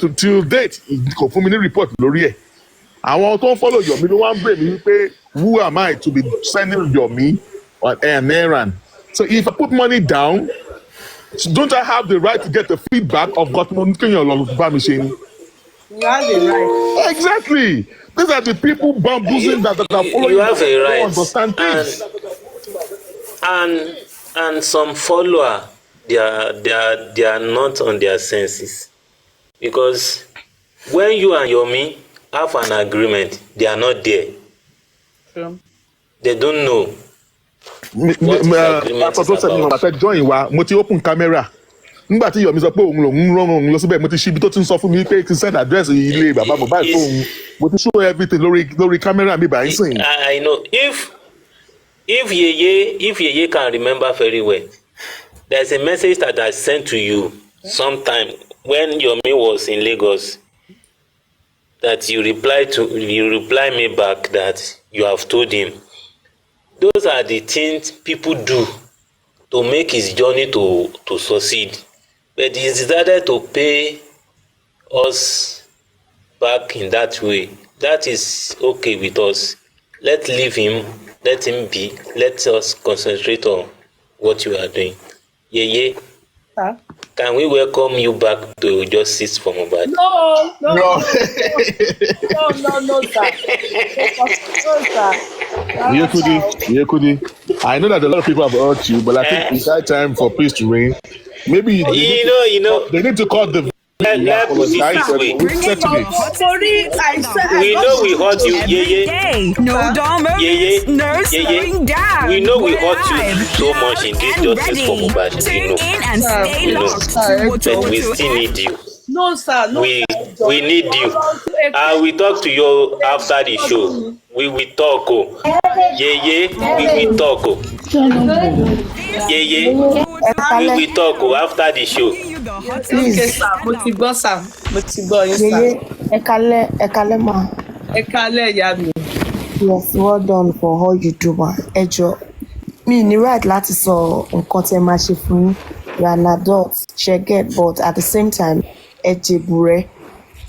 till date kò fún mi ní report lórí ẹ̀. Àwọn tó ń follow Yomi ló wá ń bèrè mi wípé who am I to be sending Yomi on an errand? So if I put money down, don't I have the right to get the feedback of God? You have a right. Exactly. These are the people bamboozling that are following. You have a right. Understand things. And some follower, they are not on their senses, because when you and Yomi have an agreement, they are not there. Sure. They don't know. I join wa mo ti open camera nígbà tí Yomi sọ pé òun lòun rán òun lọ síbẹ̀ mo ti ṣí ibi tó ti ń sọ fún mi pé kí n send address ilé bàbá Mohbad fóun mo ti show everything lórí camera mi báyìí sìn. I know if Yeye can remember very well, there's a message that I sent to you sometime when Yomi was in Lagos, that you reply me back that you have told him. Those are the things people do to make his journey to succeed. But he decided to pay us back in that way. That is okay with us. Let's leave him. Let him be. Let us concentrate on what you are doing. Yeye, can we welcome you back to Justice for Mohbad? No, sir. Yekudi, I know that a lot of people have hurt you, but I think it's high time for peace to reign. Maybe you know, they need to call the. We know we hurt you, Yeye. No dull moments, no slowing down. We know we hurt you so much in this Justice for Mohbad. Tune in and stay locked. But we still need you. No, sir. No, we need you. We talk to you after the show. We will talk. Yeye, we will talk. Yeye, we will talk after the show. Okay, sir. Mo ti gbọ́, sir. Mo ti gbọ́ yín, sir. Yeye, ẹ kálẹ́ ma. Ẹ kálẹ́ ìyá mi. Yes, well done for all you do, ma. Ẹ jọ̀ọ́, mi ní right láti sọ nǹkan tẹ́ máa ṣe fún yín. You are an adult, she get, but at the same time, ẹ jèbùrẹ́.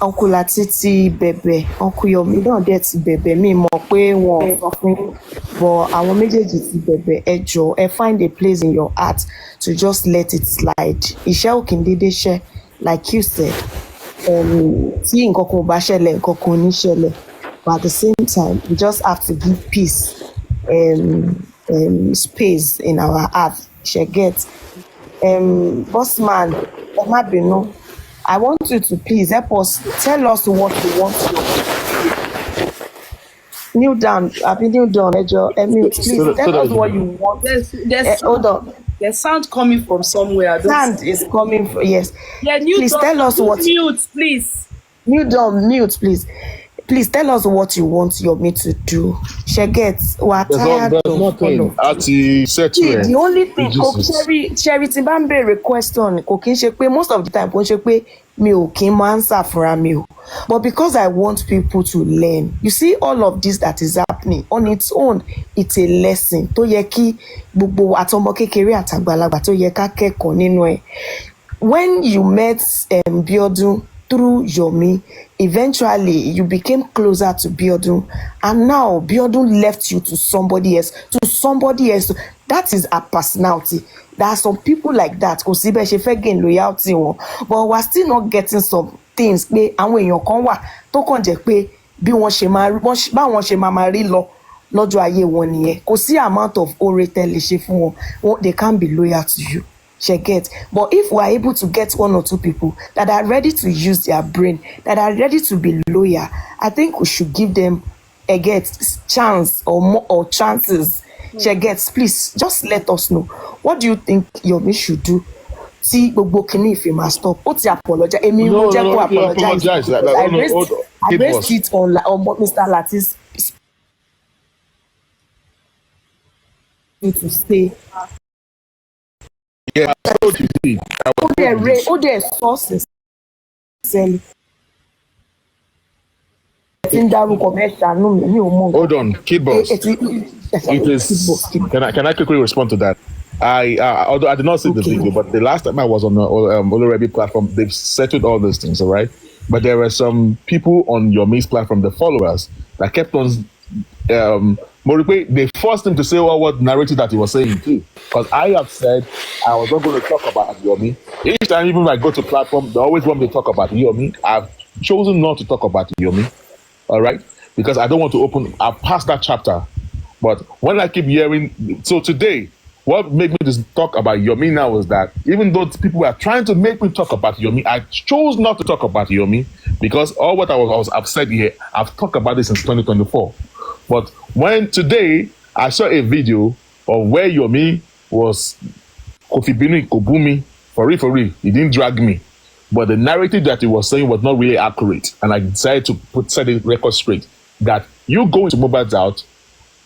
Uncle Latiti bẹ̀bẹ̀, Uncle Yomi náà dẹ̀ ti bẹ̀bẹ̀, mi mọ̀ pé wọ́n sọ fún yín. But àwọn méjèèjì ti bẹ̀bẹ̀, ẹ jọ̀ọ́, ẹ find a place in your heart to just let it slide. Iṣẹ́ ò kí n dédé ṣẹ́, like you said. Tí nǹkan kan ò bá ṣẹlẹ̀, nǹkan kan ò ní ṣẹlẹ̀. But at the same time, we just have to give peace, space in our heart. She get. Bossman, má bínú. I want you to please help us, tell us what you want to do. Kneel down, Ejo. Please tell us what you want. Hold on. There's sound coming from somewhere. Sound is coming from, yes. Yeah, please tell us what. Mute, please. Mute, please. Please tell us what you want Yomi to do. She gets, we're tired of nothing. The only thing, Sherry Timbambe request on Kokin Shekwe, most of the time, Shekwe, me ò kí n máa answer fúnra mi o. But because I want people to learn, you see all of this that is happening on its own, it's a lesson. Tó yẹ kí gbogbo àtọmọ kékeré àtàgbàlagbà tó yẹ ká kẹ́kọ̀ọ́ nínú ẹ̀. When you met Biodun through Yomi, eventually you became closer to Biodun, and now Biodun left you to somebody else. That is a personality. There are some people like that. Kò sí bẹ́ẹ̀ ṣe fẹ́ gain loyalty wọn, but we're still not getting some things. Pé àwọn èèyàn kan wà tó kàn jẹ́ pé bí wọ́n ṣe máa rí lọ lọ́jọ́ ayé wọn nìyẹn. Kò sí amount of ore tẹ́lẹ̀ ṣe fún wọn. They can't be loyal to you. She get. But if we are able to get one or two people that are ready to use their brain, that are ready to be loyal, I think we should give them a chance or chances. She gets. Please just let us know. What do you think Yomi should do? See, gbogbo kini if he must stop. Ó ti apologize. Èmi ló jẹ́ kó apologize. I raised it on Mr. Latis to say. Yeah, what you see. Their sources. Hold on, Kid Boss. Can I quickly respond to that? Although I did not see the video, but the last time I was on the Olorebi platform, they've settled all these things, all right? But there were some people on your Yomi's platform, the followers, that kept on Moripe, they forced him to say what narrative that he was saying too. Because I have said I was not going to talk about Yomi. Each time, even if I go to platform, they always want me to talk about Yomi. I've chosen not to talk about Yomi. All right, because I don't want to open. I've passed that chapter. But when I keep hearing, so today, what made me just talk about Yomi now was that even though people were trying to make me talk about Yomi, I chose not to talk about Yomi because all what I've said here, I've talked about this since 2024. But when today I saw a video of where Yomi was Kofi Binu Kobumi, for real, he didn't drag me. But the narrative that he was saying was not really accurate. And I decided to set the record straight that you go into Mobile's out,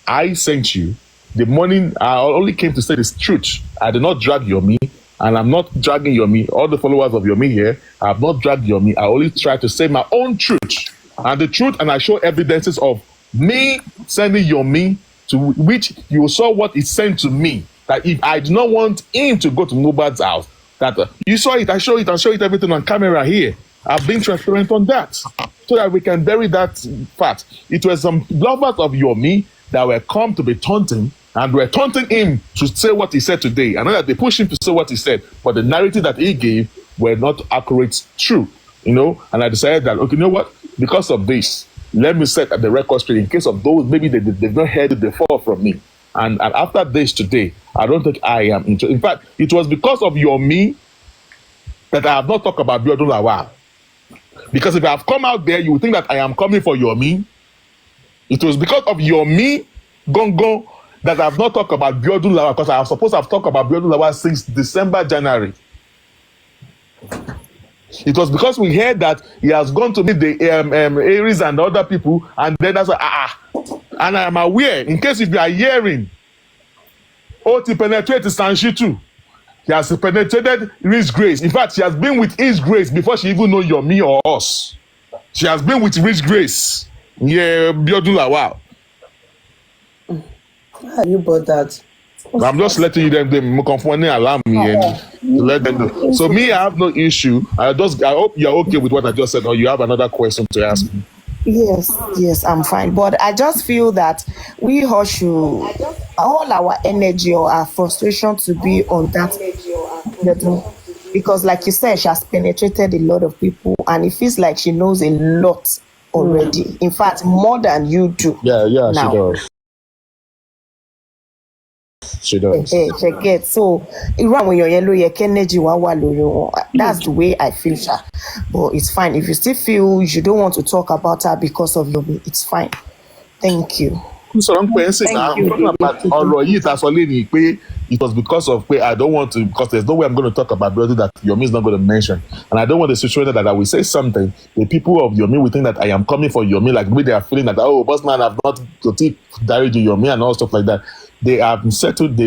I sent you. The morning, I only came to say this truth. I did not drag Yomi, and I'm not dragging Yomi. All the followers of Yomi here, I have not dragged Yomi. I only tried to say my own truth. And the truth, and I show evidences of me sending Yomi, to which you saw what he sent to me. That if I do not want him to go to Mobile's house, that you saw it, I show it everything on camera here. I've been transparent on that so that we can bury that fact. It was some lovers of Yomi that were come to be taunting and were taunting him to say what he said today. And that they pushed him to say what he said, but the narrative that he gave were not accurate, true, And I decided that, okay, you know what? Because of this, let me set at the record straight in case of those, maybe they've not heard it before from me. And after this today, I don't think I am interested. In fact, it was because of Yomi that I have not talked about Biodun Lawal. Because if I have come out there, you would think that I am coming for Yomi. It was because of Yomi Gongo that I have not talked about Biodun Lawal, because I was supposed to have talked about Biodun Lawal since December, January. It was because we heard that he has gone to meet the Aries and other people, and then that's and I am aware, in case if you are hearing, to penetrate Sanshitu, he has penetrated His Grace. In fact, she has been with His Grace before she even know Yomi or us. She has been with His Grace. Yeah, Biodun Lawal. You bought that. I'm just letting you them confirming alarm me and to let them know. So me, I have no issue. I hope you're okay with what I just said, or you have another question to ask me. Yes, I'm fine. But I just feel that we all should, all our energy or our frustration to be on that level. Because like you said, she has penetrated a lot of people and it feels like she knows a lot already. In fact, more than you do. Yeah, now. she does. She does. So when you're yellow, your energy that's the way I feel her. But it's fine. If you still feel you don't want to talk about her because of Yomi, it's fine. Thank you. So I'm talking about it was because of I don't want to, because there's no way I'm going to talk about brother that Yomi is not going to mention, and I don't want the situation that I will say something. The people of Yomi will think that I am coming for Yomi, like maybe they are feeling that boss man, I've not to take diary to Yomi and all stuff like that. They have settled.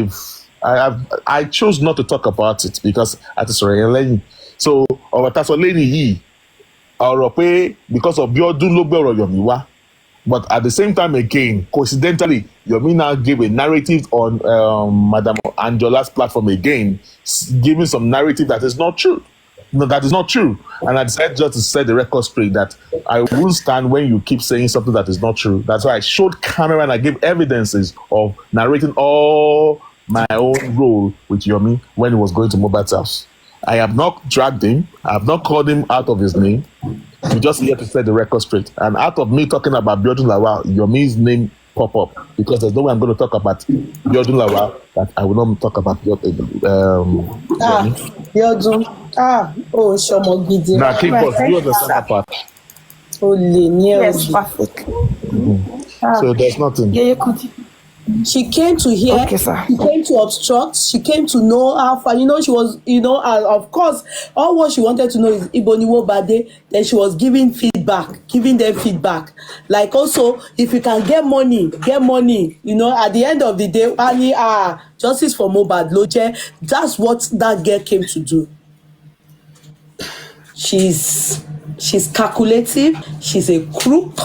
I chose not to talk about it because at the so or because of Biodun Logbe or Yomi wa. But at the same time, again, coincidentally, Yomi now gave a narrative on Madam Angela's platform again, giving some narrative that is not true. No, that is not true. And I decided just to set the record straight that I won't stand when you keep saying something that is not true. That's why I showed camera and I gave evidences of narrating all my own role with Yomi when he was going to Mobile's house. I have not dragged him. I have not called him out of his name. We just here to set the record straight. And out of me talking about Biodun Lawal, Yomi's name pop up because there's no way I'm going to talk about Biodun Lawal that I will not talk about Yomi. Biodun. Shomo Gidi. Now, keep us. You understand that part? Yes, perfect. So there's nothing. Yeah, you could. She came to hear, okay, sir. She came to obstruct, she came to know how far, she was, of course, all what she wanted to know is Iboniwo Bade, then she was giving them feedback. Like also, if you can get money, at the end of the day, justice for Mohbad Loje, that's what that girl came to do. She's calculative, she's a crook.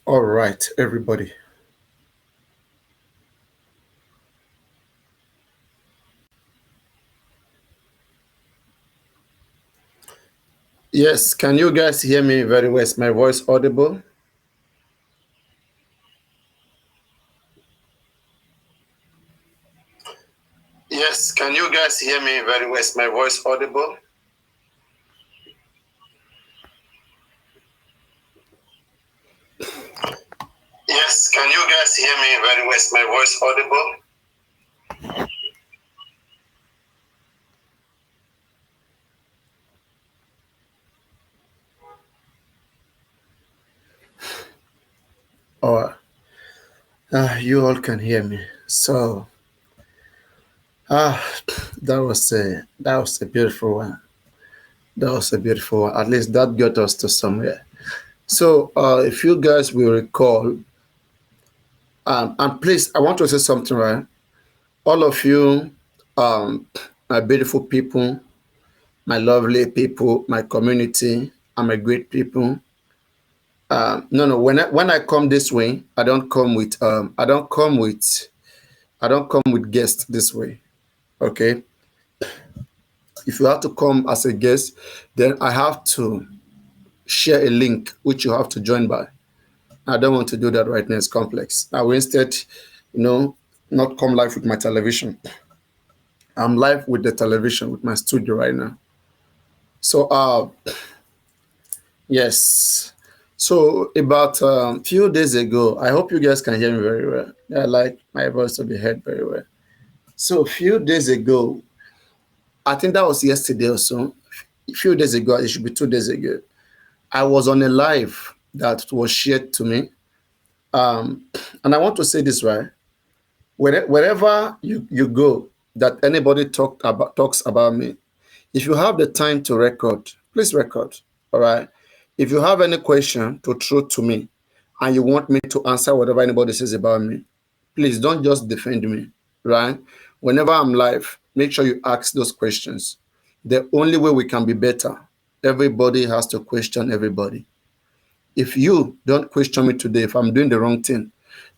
All right, everybody. Yes, can you guys hear me very well? Is my voice audible? Yes, can you guys hear me very well? Is my voice audible? Yes, can you guys hear me very well? Is my voice audible? Or you all can hear me. So ah, that was a beautiful one. That was a beautiful one. At least that got us to somewhere. So if you guys will recall, and please, I want to say something, right? All of you, my beautiful people, my lovely people, my community, and my great people. No, when I come this way, I don't come with guests this way. Okay. If you have to come as a guest, then I have to share a link which you have to join by. I don't want to do that right now. It's complex. I will instead, not come live with my television. I'm live with the television with my studio right now. So yes. So about a few days ago, I hope you guys can hear me very well. I like my voice to be heard very well. So a few days ago, I think that was yesterday or so. A few days ago, it should be 2 days ago. I was on a live that was shared to me. And I want to say this, right? Wherever you go, that anybody talks about me, if you have the time to record, please record. All right. If you have any question to throw to me and you want me to answer whatever anybody says about me, please don't just defend me. Right. Whenever I'm live, make sure you ask those questions. The only way we can be better, everybody has to question everybody. If you don't question me today, if I'm doing the wrong thing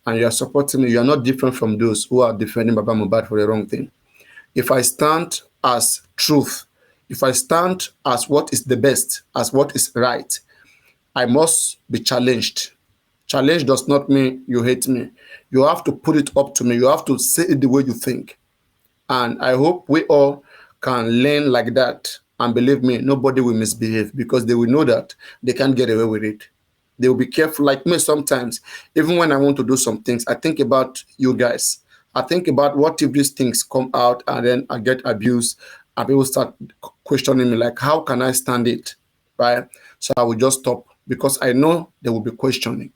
and you're supporting me, you're not different from those who are defending Baba Mohbad for the wrong thing. If I stand as truth, if I stand as what is the best, as what is right, I must be challenged. Challenge does not mean you hate me. You have to put it up to me. You have to say it the way you think. And I hope we all can learn like that. And believe me, nobody will misbehave because they will know that they can't get away with it. They will be careful. Like me sometimes, even when I want to do some things, I think about you guys. I think about what if these things come out and then I get abused and people start questioning me like, how can I stand it, right? So I will just stop because I know they will be questioning.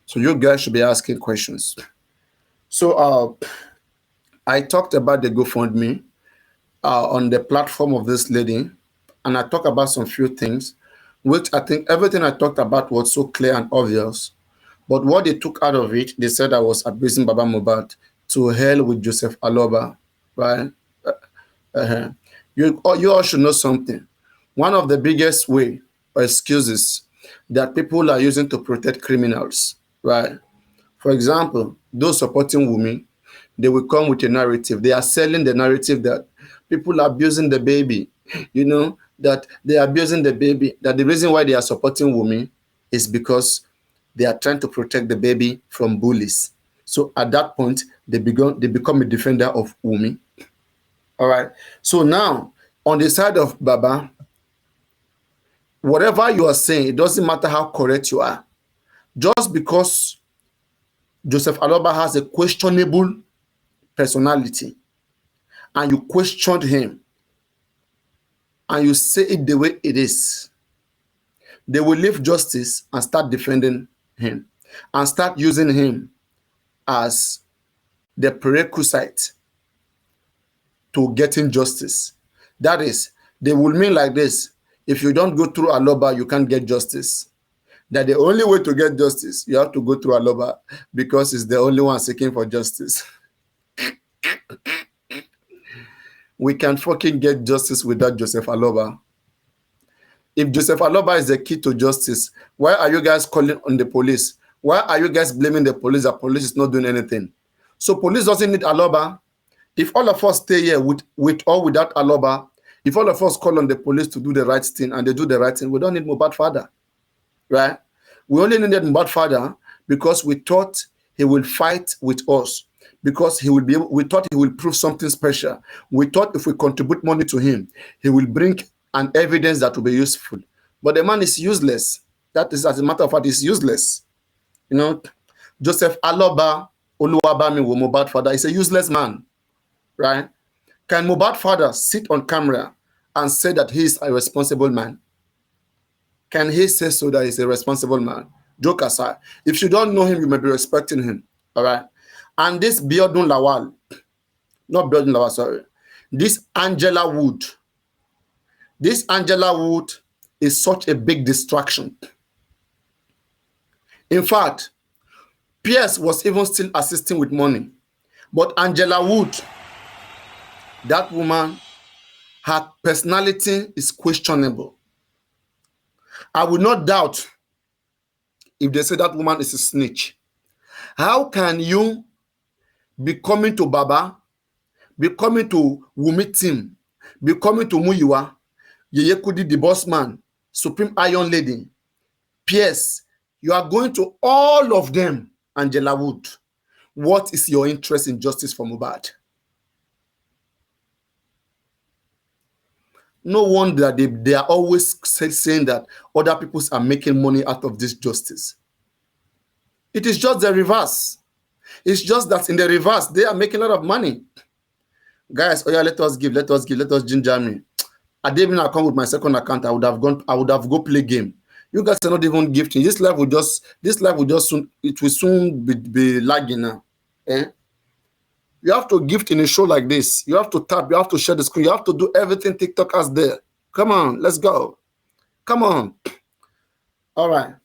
So you guys should be asking questions. So I talked about the GoFundMe on the platform of this lady, and I talked about some few things, which I think everything I talked about was so clear and obvious. But what they took out of it, they said I was abusing Baba Mohbad. To hell with Joseph Aloba, right? You all should know something. One of the biggest way or excuses that people are using to protect criminals, right? For example, those supporting women, they will come with a narrative. They are selling the narrative that people are abusing the baby, that they are abusing the baby, that the reason why they are supporting women is because they are trying to protect the baby from bullies. So at that point, they become a defender of women. All right. So now, on the side of Baba, whatever you are saying, it doesn't matter how correct you are. Just because Joseph Aloba has a questionable personality and you questioned him and you say it the way it is, they will leave justice and start defending him and start using him as the prerequisite to getting justice. That is, they will mean like this: if you don't go through Aloba, you can't get justice. That the only way to get justice, you have to go through Aloba because it's the only one seeking for justice. We can fucking get justice without Joseph Aloba. If Joseph Aloba is the key to justice, why are you guys calling on the police? Why are you guys blaming the police? The police is not doing anything. So police doesn't need Aloba. If all of us stay here with or without Aloba, If all of us call on the police to do the right thing and they do the right thing, we don't need Mohbad father, right? We only needed Mohbad father because we thought he will fight with us, because he will be able, we thought he will prove something special. We thought if we contribute money to him, he will bring an evidence that will be useful. But the man is useless. That is, as a matter of fact, is useless. You know, Joseph Aloba Oluwabami wo Mohbad father is a useless man, right? Can Mohbad father sit on camera and say that he is a responsible man? Can he say so that he's a responsible man? Joke aside, if you don't know him, you may be respecting him, all right? And this Biodun Lawal, not Biodun Lawal, sorry, this Angela Wood is such a big distraction. In fact, Pierce was even still assisting with money. But Angela Wood, that woman, her personality is questionable. I would not doubt if they say that woman is a snitch. How can you be coming to Baba, be coming to Wumi Tim, be coming to Muyiwa, Yeye Kudi, the boss man, Supreme Iron Lady, Pierce, you are going to all of them, Angela Wood. What is your interest in justice for Mohbad? No wonder they are always saying that other people are making money out of this justice. It is just the reverse. It's just that in the reverse, they are making a lot of money. Guys, oh yeah, let us ginger me. I didn't even come with my second account. I would have go play game. You guys are not even gifting. This life will soon be lagging now. Eh? You have to gift in a show like this. You have to tap, you have to share the screen, you have to do everything TikTok has there. Come on, let's go. Come on. All right.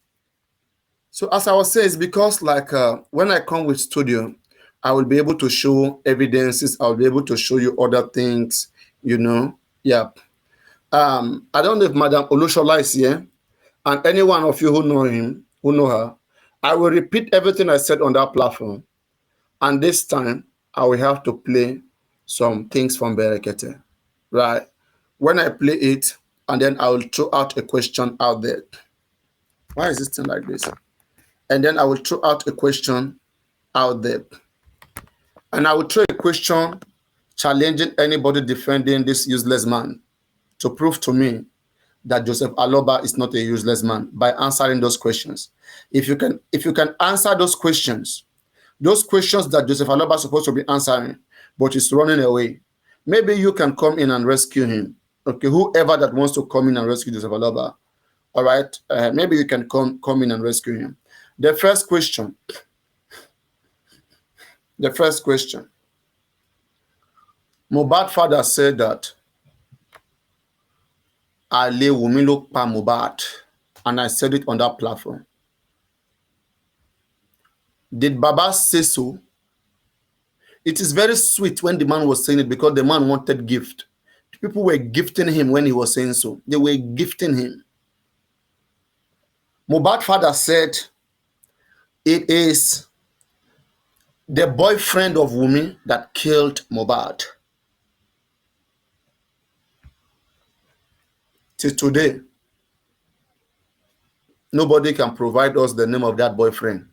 So as I was saying, it's because like when I come with studio, I will be able to show evidences. I'll be able to show you other things, you know. Yeah. I don't know if Madam Olushola is here, and any one of you who know him, who know her, I will repeat everything I said on that platform. And this time, I will have to play some things from Berekete, right? When I play it, and then I will throw out a question out there. Why is this thing like this? And then I will throw out a question out there. And I will throw a question challenging anybody defending this useless man to prove to me that Joseph Aloba is not a useless man by answering those questions. If you can answer those questions that Joseph Aloba is supposed to be answering, but he's running away, maybe you can come in and rescue him. Okay, whoever that wants to come in and rescue Joseph Aloba, all right, maybe you can come in and rescue him. The first question. Mohbad father said that Ale Wumilo pa Mohbad, and I said it on that platform. Did Baba say so? It is very sweet when the man was saying it because the man wanted gift. People were gifting him when he was saying so. They were gifting him. Mohbad father said it is the boyfriend of Wumi that killed Mohbad. Till today, nobody can provide us the name of that boyfriend.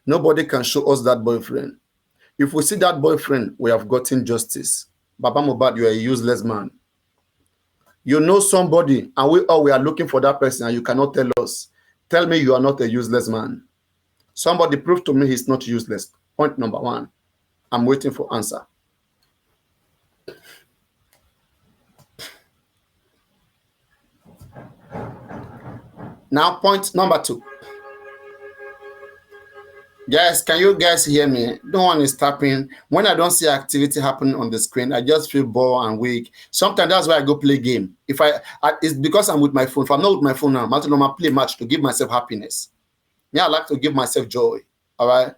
Nobody can show us that boyfriend. If we see that boyfriend, we have gotten justice. Baba Mohbad, you are a useless man. You know somebody, and we are looking for that person, and you cannot tell us. Tell me you are not a useless man. Somebody prove to me he's not useless. Point number one. I'm waiting for answer. Now, point number two. Guys, can you guys hear me? No one is tapping. When I don't see activity happening on the screen, I just feel bored and weak. Sometimes that's why I go play game. It's because I'm with my phone. If I'm not with my phone now, I'm going to play match to give myself happiness. Yeah, I like to give myself joy. All right?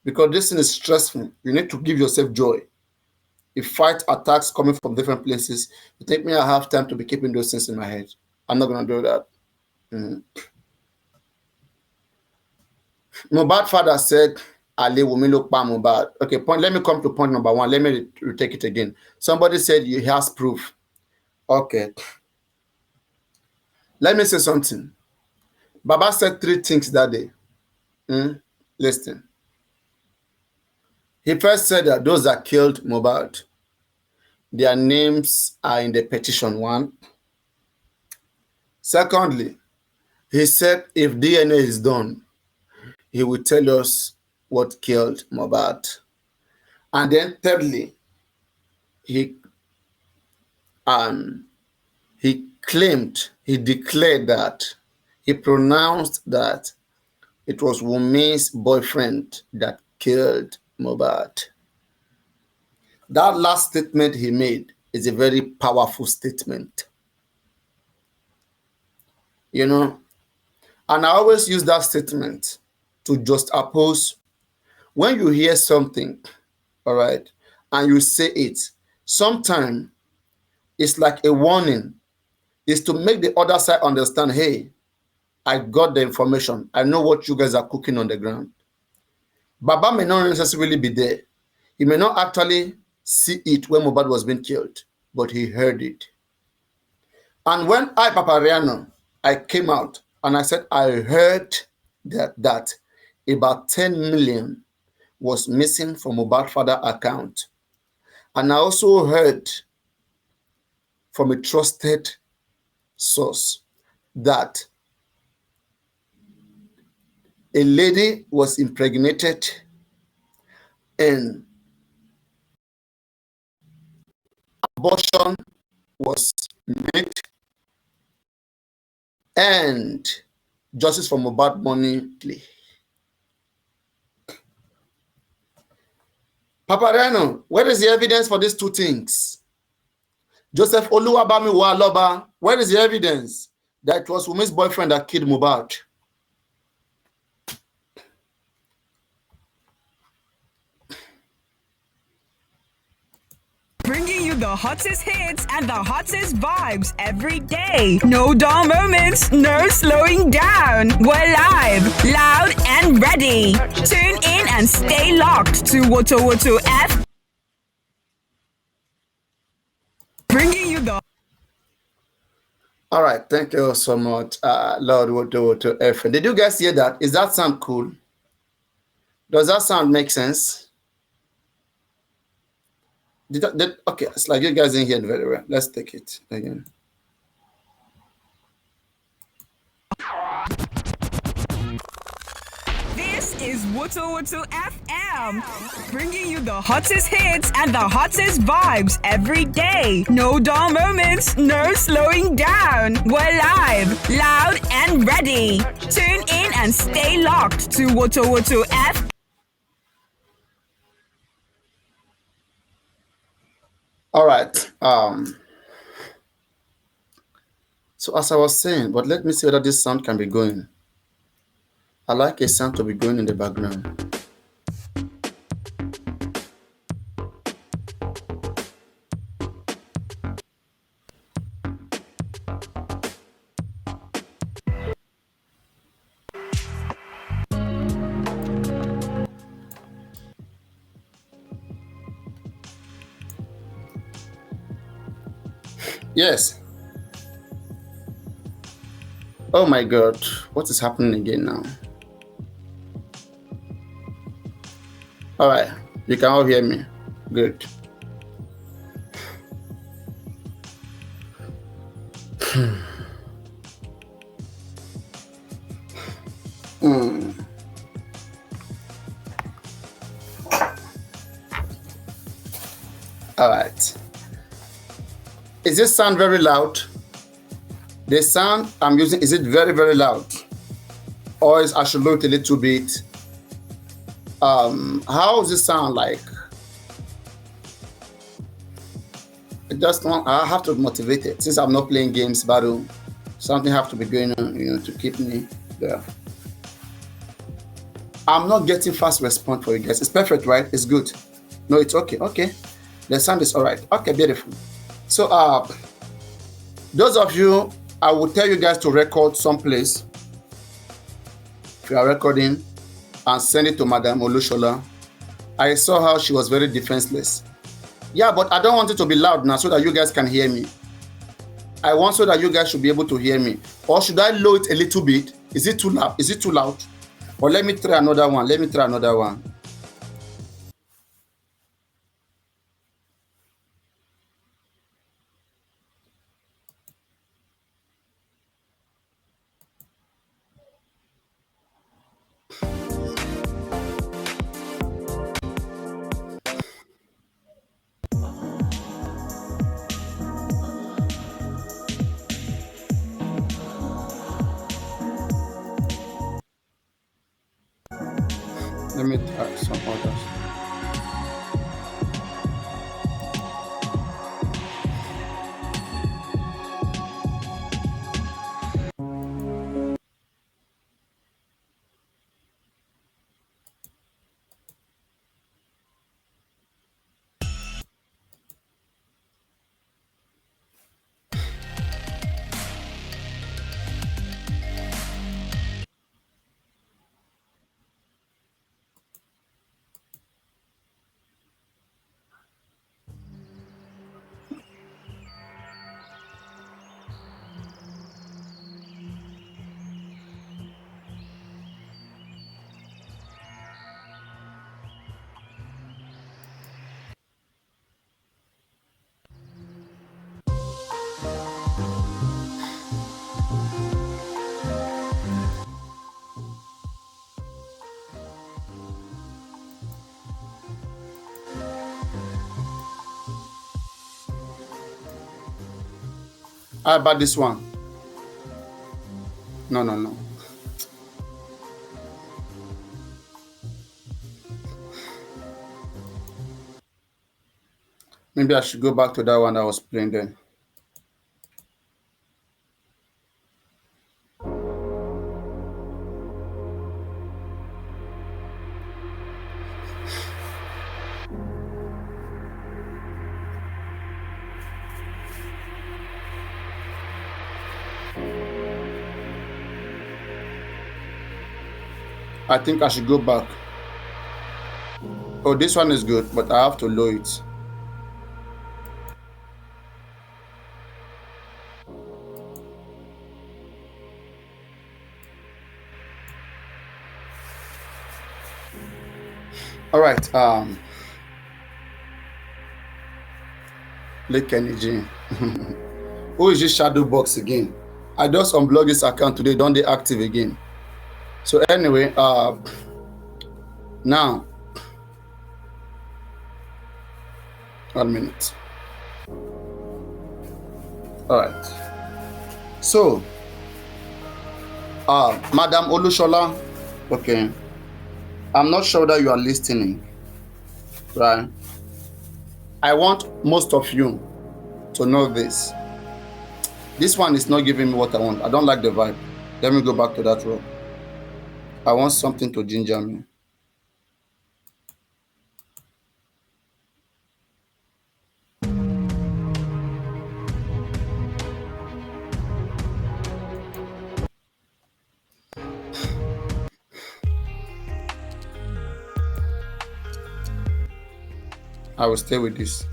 Because this thing is stressful. You need to give yourself joy. If fight attacks coming from different places, you think me I have time to be keeping those things in my head. I'm not going to do that. Mohbad father said Alewumi ló pa Mohbad. Okay, let me come to point number 1. Let me retake it again. Somebody said he has proof. Okay. Let me say something. Baba said 3 things that day. Listen. He first said that those that killed Mohbad, their names are in the petition 1. Secondly, he said if DNA is done, he will tell us what killed Mohbad. And then thirdly, he declared that, he pronounced that it was Wumi's boyfriend that killed Mohbad. That last statement he made is a very powerful statement. You know, and I always use that statement to just oppose when you hear something, all right, and you say it, sometimes it's like a warning. It's to make the other side understand, hey, I got the information. I know what you guys are cooking on the ground. Baba may not necessarily be there. He may not actually see it when Mohbad was being killed, but he heard it. And when Papariano, I came out and I said I heard that about 10 million was missing from Mohbad father account. And I also heard from a trusted source that a lady was impregnated and abortion was made and justice for Mohbad money play. Papariano, where is the evidence for these 2 things? Joseph Oluwabami Waloba, where is the evidence that it was Wumi's boyfriend that killed Mohbad? Bringing you the hottest hits and the hottest vibes every day. No dull moments, no slowing down. We're live, loud, and ready. Tune in and stay locked to Woto F. Bringing you the. All right, thank you so much, Lord Woto F. Did you guys hear that? Is that sound cool? Does that sound make sense? Okay, it's like you guys didn't hear it very well. Let's take it again. This is Woto FM, bringing you the hottest hits and the hottest vibes every day. No dull moments, no slowing down. We're live, loud, and ready. Tune in and stay locked to Woto F. All right. So as I was saying, but let me see whether this sound can be going. I like a sound to be going in the background. Yes. Oh my God, what is happening again now? All right, you can all hear me. Good. All right. Is this sound very loud? The sound I'm using, is it very, very loud? Or is I should lower it a little bit? How does this sound like? I have to motivate it. Since I'm not playing games, battle, something have to be going on, to keep me there. I'm not getting fast response for you guys. It's perfect, right? It's good. No, it's okay. Okay. The sound is all right. Okay, beautiful. So, those of you, I will tell you guys to record someplace. If you are recording, and send it to Madam Olushola. I saw how she was very defenseless. Yeah, but I don't want it to be loud now so that you guys can hear me. I want so that you guys should be able to hear me. Or should I lower it a little bit? Is it too loud? Is it too loud? Or let me try another one. Let me try another one. Let me try some others. How about this one? No. Maybe I should go back to that one I was playing then. I think I should go back. Oh, this one is good, but I have to lower it. All right. Lake Energy. Who is this shadow box again? I just unblocked this account today. Don't they active again? So anyway, now 1 minute. All right. So, Madam Olushola, okay. I'm not sure that you are listening, right? I want most of you to know this. This one is not giving me what I want. I don't like the vibe. Let me go back to that row. I want something to ginger me. I will stay with this.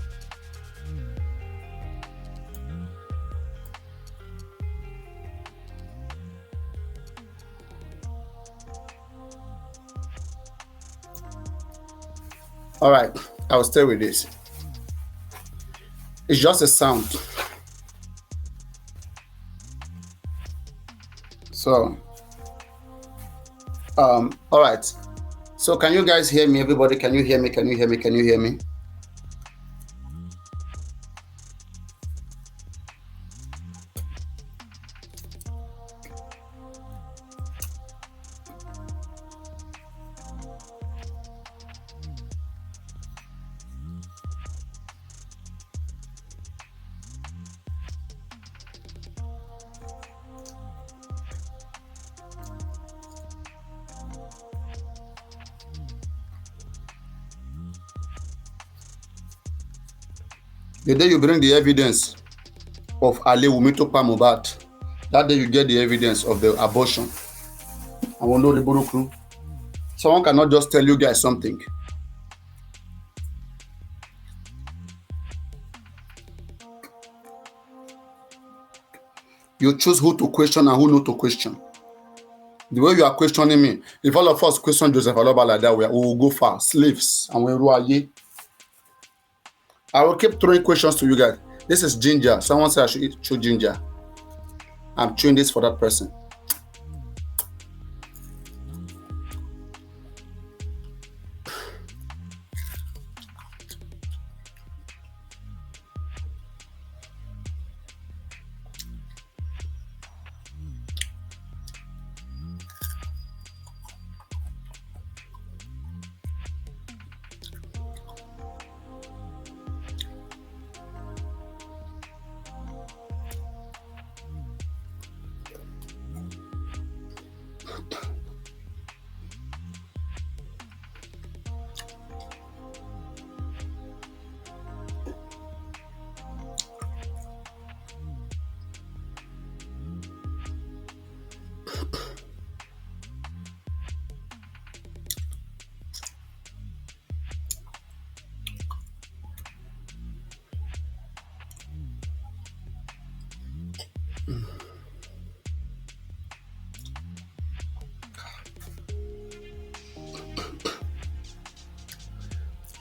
All right, I will stay with this. It's just a sound. So, all right. So can you guys hear me? Everybody, can you hear me? Can you hear me? Can you hear me? The day you bring the evidence of Ale Wumi to pa Mohbad, that day you get the evidence of the abortion. I won't know the Burúkú. Someone cannot just tell you guys something. You choose who to question and who not to question. The way you are questioning me, if all of us question Joseph Aloba like that, we will go far. Slaves. And we will. I will keep throwing questions to you guys. This is ginger. Someone said I should chew ginger. I'm chewing this for that person.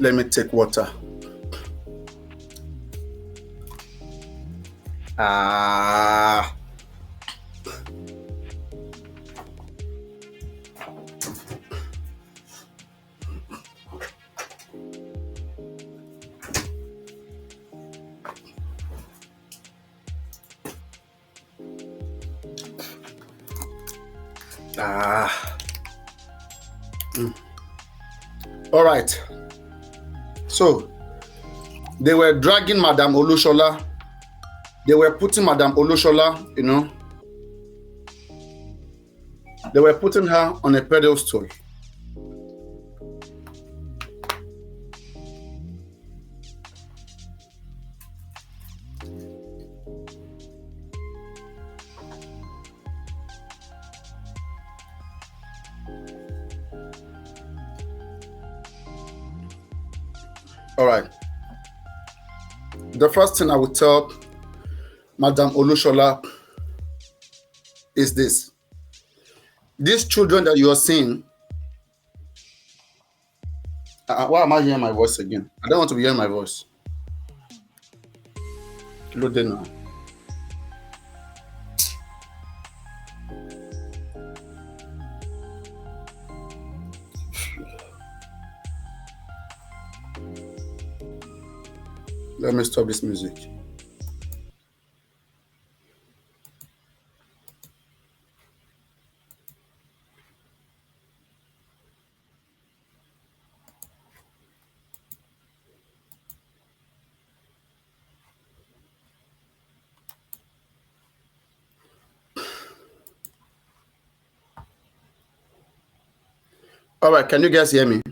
Let me take water. Ah. Ah. All right. So they were dragging Madame Olushola. They were putting Madame Olushola, they were putting her on a pedestal. All right. The first thing I would tell Madame Olushola is this. These children that you are seeing, why am I hearing my voice again? I don't want to be hearing my voice. Load it now. Let me stop this music. All right, can you guys hear me?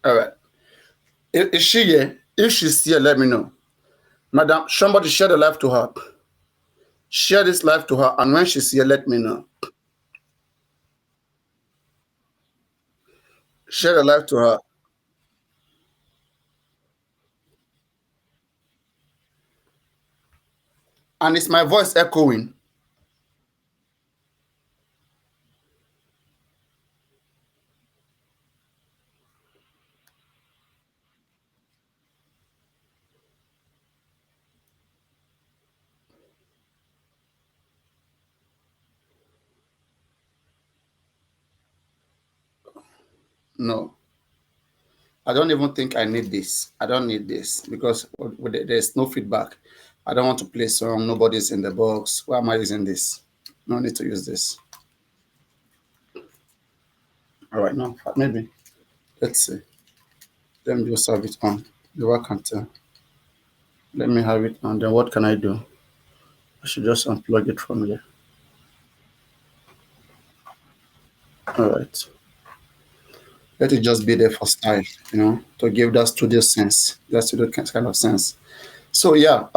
All right. Is she here? If she's here, let me know. Madam, somebody share the live to her. Share this live to her, and when she's here, let me know. Share the live to her. And is my voice echoing? No. I don't even think I need this. I don't need this because there's no feedback. I don't want to play song. Nobody's in the box. Why am I using this? No need to use this. All right, no, maybe. Let's see. Let me just have it on. The work can tell. Let me have it on. Then what can I do? I should just unplug it from here. All right. Let it just be there for style, to give that studio sense, that studio kind of sense. So yeah,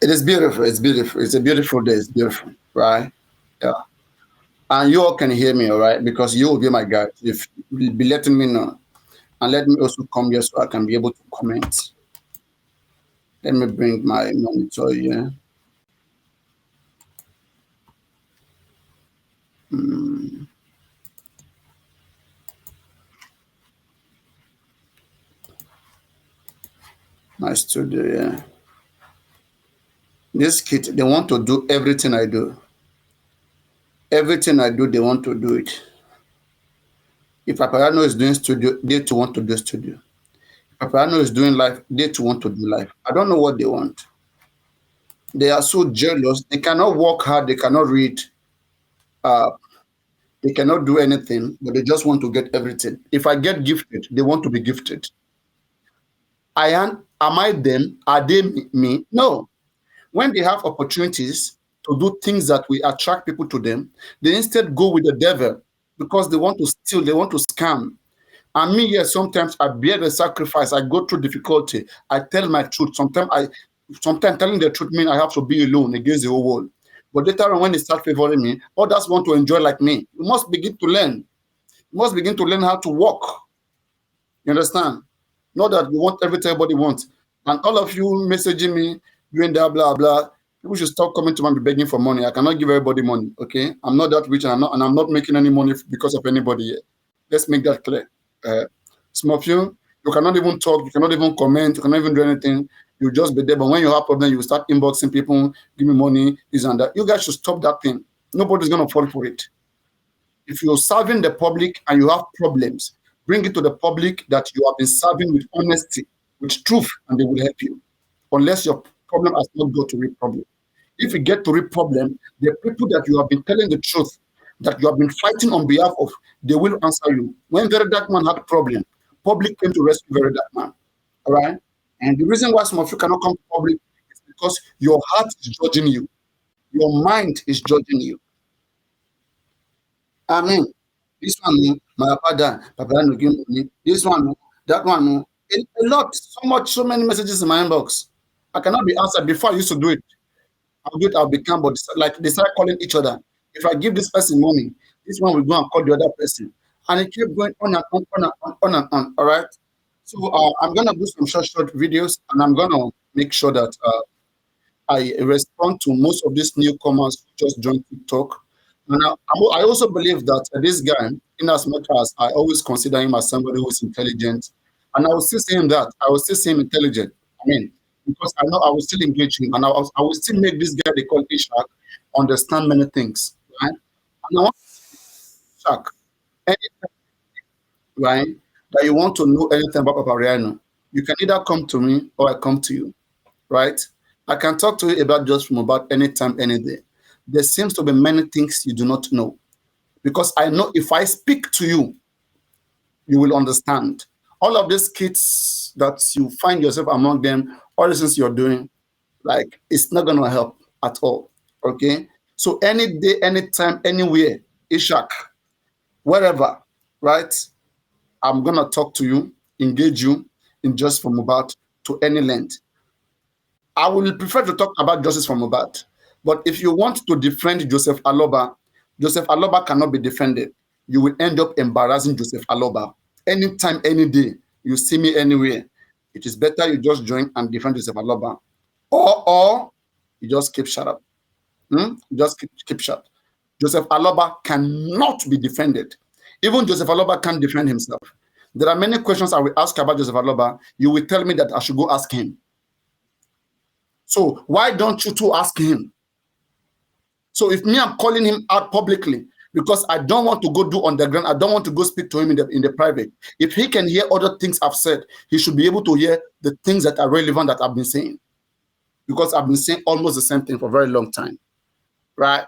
it is beautiful. It's beautiful. It's a beautiful day. It's beautiful, right? Yeah. And you all can hear me, all right? Because you will be my guide. If you'll be letting me know, and let me also come here so I can be able to comment. Let me bring my monitor here. My studio, yeah. This kid, they want to do everything I do. Everything I do, they want to do it. If Papariano is doing studio, they too want to do studio. If Papariano is doing live, they too want to do live. I don't know what they want. They are so jealous. They cannot work hard. They cannot read. Uh, they cannot do anything, but they just want to get everything. If I get gifted, they want to be gifted. Am I them? Are they me? No. When they have opportunities to do things that will attract people to them, they instead go with the devil because they want to steal, they want to scam. And me, yes, sometimes I bear the sacrifice, I go through difficulty, I tell my truth. Sometimes telling the truth means I have to be alone against the whole world. But later on, when they start favoring me, others want to enjoy like me. You must begin to learn. You must begin to learn how to walk. You understand? Not that you want everything everybody wants. And all of you messaging me, doing that, blah, blah. People should stop coming to me and be begging for money. I cannot give everybody money, okay? I'm not that rich, and I'm not making any money because of anybody yet. Let's make that clear. Some of you cannot even talk, you cannot even comment, you cannot even do anything. You just be there. But when you have problems, you start inboxing people, give me money, this and that. You guys should stop that thing. Nobody's going to fall for it. If you're serving the public and you have problems, bring it to the public that you have been serving with honesty, with truth, and they will help you. Unless your problem has not got to real problem. If you get to real problem, the people that you have been telling the truth, that you have been fighting on behalf of, they will answer you. When Very Dark Man had a problem, public came to rescue Very Dark Man. All right? And the reason why some of you cannot come to public is because your heart is judging you. Your mind is judging you. I mean, this one, my father, Papariano give me. This one, that one, a lot, so many messages in my inbox. I cannot be answered. Before I used to do it, I'll become, but like they start calling each other. If I give this person money, this one will go and call the other person, and it kept going on and on. All right. So I'm gonna do some short videos, and I'm gonna make sure that I respond to most of these newcomers who just joined TikTok. And I also believe that this guy, in as much as I always consider him as somebody who is intelligent, and I will still say him that, I will still say him intelligent. I mean, because I know I will still engage him, and I will still make this guy they call Ishak understand many things, right? And I want Ishak, anything, right, that you want to know anything about Papariano, you can either come to me or I come to you, right? I can talk to you about just from about any time, any day. There seems to be many things you do not know. Because I know if I speak to you, you will understand. All of these kids that you find yourself among them, all the things you're doing, like, it's not going to help at all. Okay? So any day, anytime, anywhere, Ishak, wherever, right? I'm going to talk to you, engage you in Justice for Mohbad to any length. I will prefer to talk about Justice for Mohbad. But if you want to defend Joseph Aloba cannot be defended. You will end up embarrassing Joseph Aloba. Anytime, any day, you see me anywhere, it is better you just join and defend Joseph Aloba. Or you just keep shut up. Just keep shut. Joseph Aloba cannot be defended. Even Joseph Aloba can't defend himself. There are many questions I will ask about Joseph Aloba. You will tell me that I should go ask him. So why don't you two ask him? So if me, I'm calling him out publicly because I don't want to go do underground, I don't want to go speak to him in the private. If he can hear other things I've said, he should be able to hear the things that are relevant that I've been saying. Because I've been saying almost the same thing for a very long time. Right?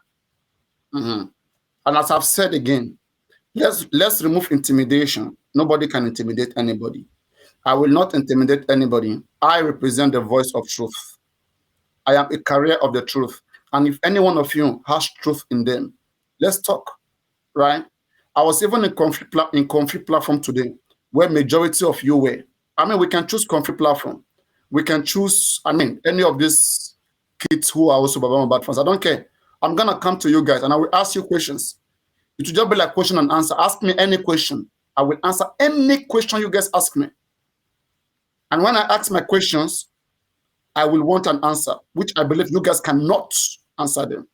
And as I've said again, let's remove intimidation. Nobody can intimidate anybody. I will not intimidate anybody. I represent the voice of truth. I am a carrier of the truth. And if any one of you has truth in them, let's talk. right? I was even in conflict platform today, where majority of you were. I mean, we can choose conflict platform. We can choose, I mean, any of these kids who are also Baba Mohbad fans. I don't care. I'm gonna come to you guys and I will ask you questions. It will just be like question and answer. Ask me any question. I will answer any question you guys ask me. And when I ask my questions, I will want an answer, which I believe you guys cannot answer them.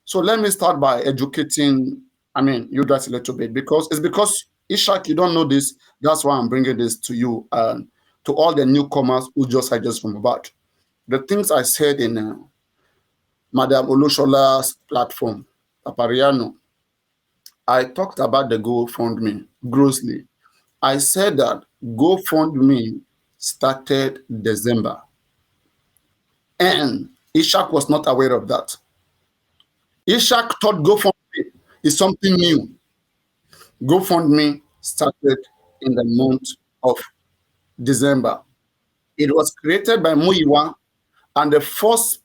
So let me start by educating, I mean, you guys a little bit, because it's because, Ishak, you don't know this. That's why I'm bringing this to you and to all the newcomers who just heard us from about. The things I said in Madam Olushola's platform, Papariano, I talked about the GoFundMe grossly. I said that GoFundMe started December, and Ishak was not aware of that. Ishak thought GoFundMe is something new. GoFundMe started in the month of December. It was created by Muiwa, and the first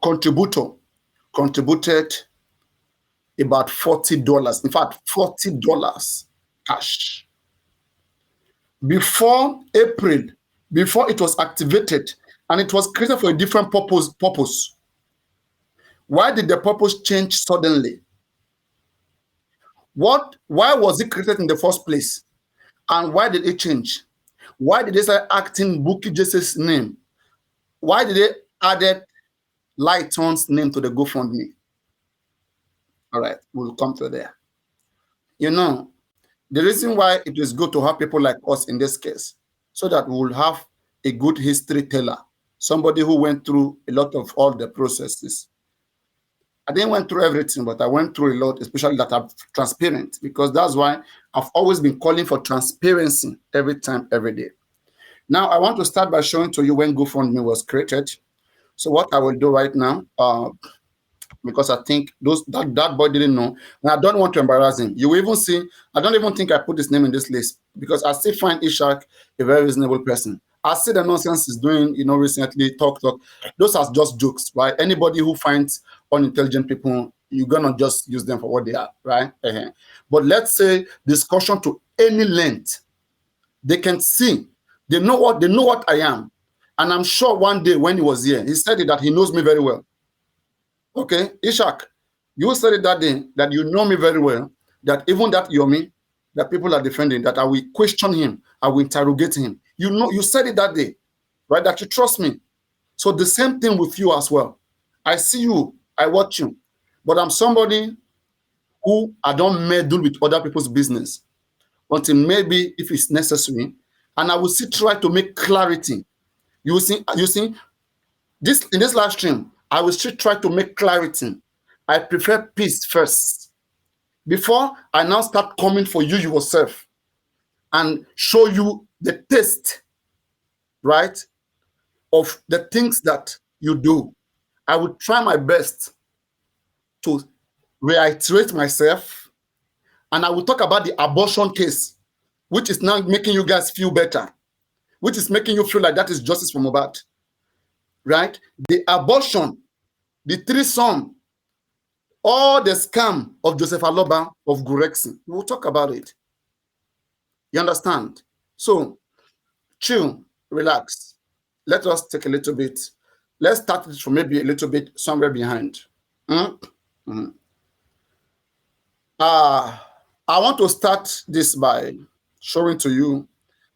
contributor contributed about $40. In fact, $40 cash. Before April, before it was activated, and it was created for a different purpose. Why did the purpose change suddenly? Why was it created in the first place? And why did it change? Why did they start acting Bukky Jesse's name? Why did they added Lighton's name to the GoFundMe? All right, we'll come to there. You know, the reason why it is good to have people like us in this case, so that we will have a good history teller, somebody who went through a lot of all the processes. I didn't went through everything, but I went through a lot, especially that I'm transparent, because that's why I've always been calling for transparency every time, every day. Now, I want to start by showing to you when GoFundMe was created. So what I will do right now, because I think that boy didn't know, and I don't want to embarrass him. You will even see, I don't even think I put his name in this list, because I still find Ishak a very reasonable person. I see the nonsense he's doing, recently, talk. Those are just jokes, right? Anybody who finds unintelligent people, you're gonna just use them for what they are, right? But let's say discussion to any length, they can see, they know what I am. And I'm sure one day when he was here, he said that he knows me very well. Okay, Ishak, you said it that day that you know me very well, that even that Yomi, that people are defending, that I will question him, I will interrogate him. You said it that day, right? That you trust me. So the same thing with you as well. I see you, I watch you, but I'm somebody who I don't meddle with other people's business until maybe if it's necessary, and I will still try to make clarity. You see, this in this live stream, I will still try to make clarity. I prefer peace first before I now start coming for you yourself and show you the taste, right, of the things that you do. I will try my best to reiterate myself, and I will talk about the abortion case, which is now making you guys feel better, which is making you feel like that is justice for Mohbad, right? The abortion, the threesome, all the scam of Joseph Aloba of Gurexy. We'll talk about it. You understand? So, chill, relax. Let us take a little bit. Let's start it from maybe a little bit somewhere behind. I want to start this by showing to you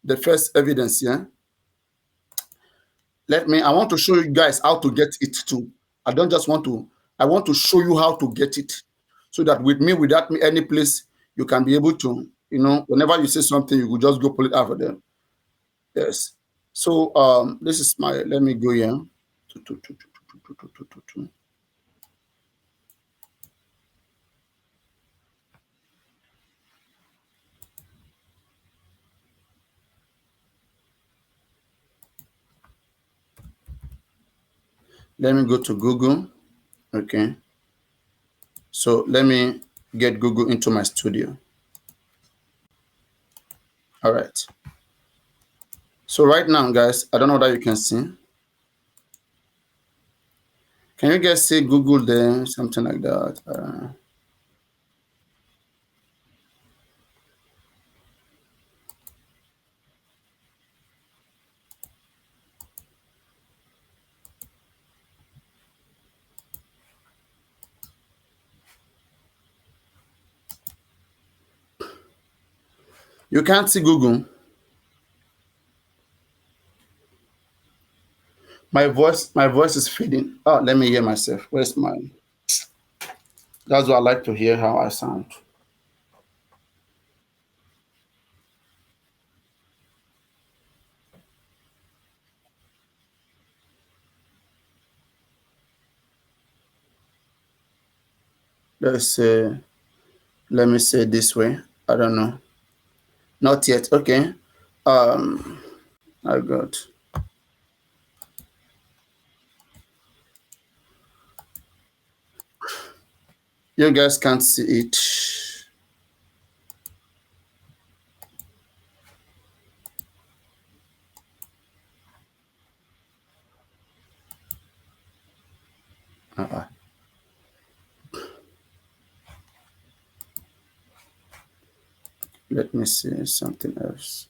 the first evidence here. I want to show you guys how to get it too. I want to show you how to get it, so that without me, any place, you can be able to, whenever you say something, you could just go pull it out of them. Yes. So this is let me go here. Let me go to Google. Okay. So let me get Google into my studio. All right. So right now, guys, I don't know that you can see. Can you guys see Google there? Something like that. You can't see Google. My voice is fading. Oh, let me hear myself. Where's my? That's why I like to hear how I sound. Let's say, let me say it this way. I don't know. Not yet. Okay. Um, I got. You guys can't see it. Uh-uh. Let me see something else.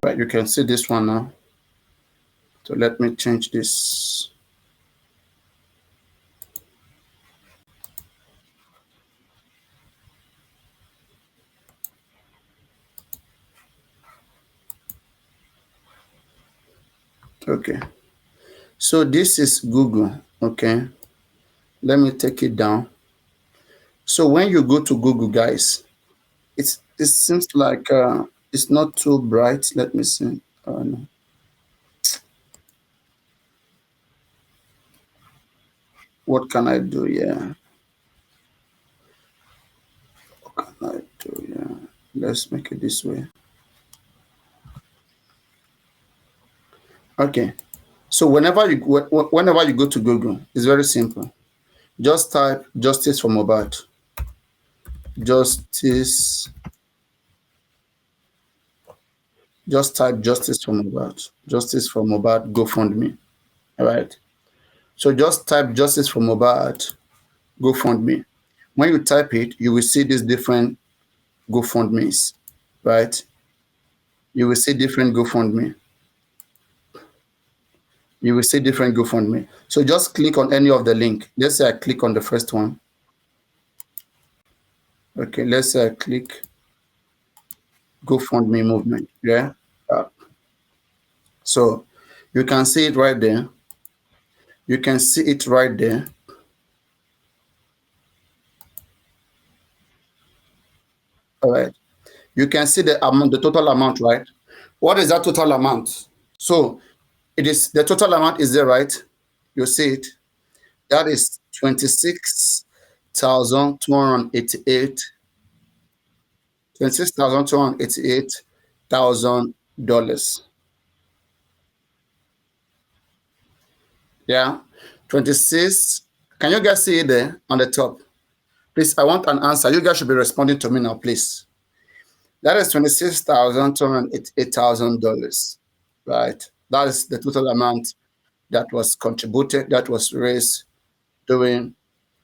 Right, you can see this one now. So let me change this. Okay. So this is Google. Okay. Let me take it down. So when you go to Google, guys, it seems like it's not too bright. Let me see. No. What can I do? Yeah. What can I do? Yeah. Let's make it this way. Okay. So whenever you go to Google, it's very simple. Just type justice for Mohbad. Justice. Just type justice for Mohbad. Justice for Mohbad GoFundMe. All right. So just type justice for Mohbad GoFundMe. When you type it, you will see these different GoFundMes, right? You will see different GoFundMe. You will see different GoFundMe. So just click on any of the link. Let's say I click on the first one. Okay, let's say I click GoFundMe movement. Yeah. Uh, so you can see it right there. You can see it right there. All right. You can see the amount, the total amount, right? What is that total amount? So it is the total amount is there, right? You see it. That is 26,288 $26,288,000. Yeah. 26. Can you guys see it there on the top? Please, I want an answer. You guys should be responding to me now, please. That is $26,288,000. Right. That is the total amount that was contributed, that was raised during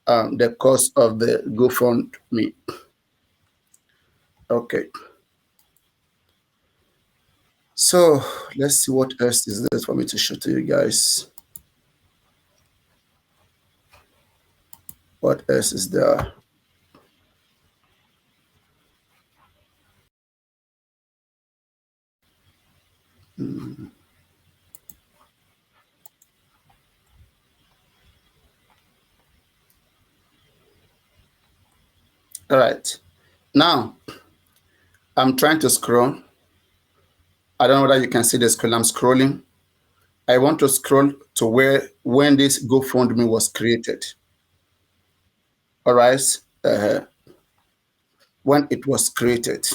the cost of the GoFundMe. Okay. So let's see what else is there for me to show to you guys. What else is there? All right. Now I'm trying to scroll. I don't know whether you can see the scroll. I'm scrolling. I want to scroll to where when this GoFundMe was created. All right. Uh, when it was created.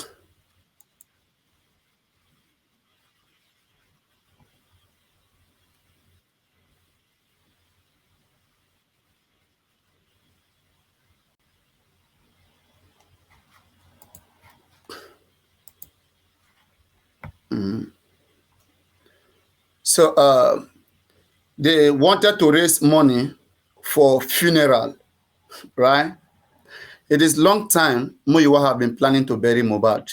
So they wanted to raise money for funeral, right? It is long time Muyiwa have been planning to bury Mohbad.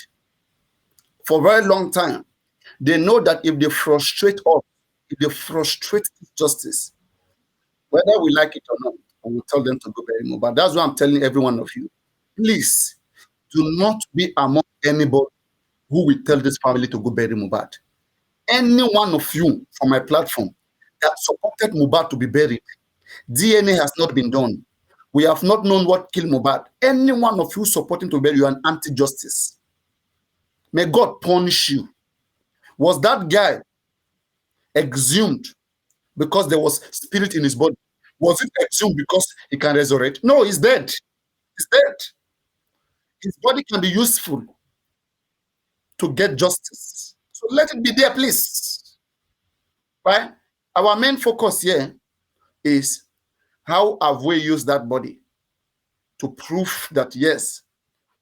For a very long time. They know that if they frustrate us, if they frustrate justice, whether we like it or not, I will tell them to go bury Mohbad. That's why I'm telling every one of you. Please do not be among anybody who will tell this family to go bury Mohbad. Any one of you from my platform that supported Mohbad to be buried, DNA has not been done. We have not known what killed Mohbad. Any one of you supporting to bury you an anti-justice. May God punish you. Was that guy exhumed because there was spirit in his body? Was it exhumed because he can resurrect? No, he's dead. He's dead. His body can be useful to get justice. So let it be there, please. Right? Our main focus here is how have we used that body to prove that, yes,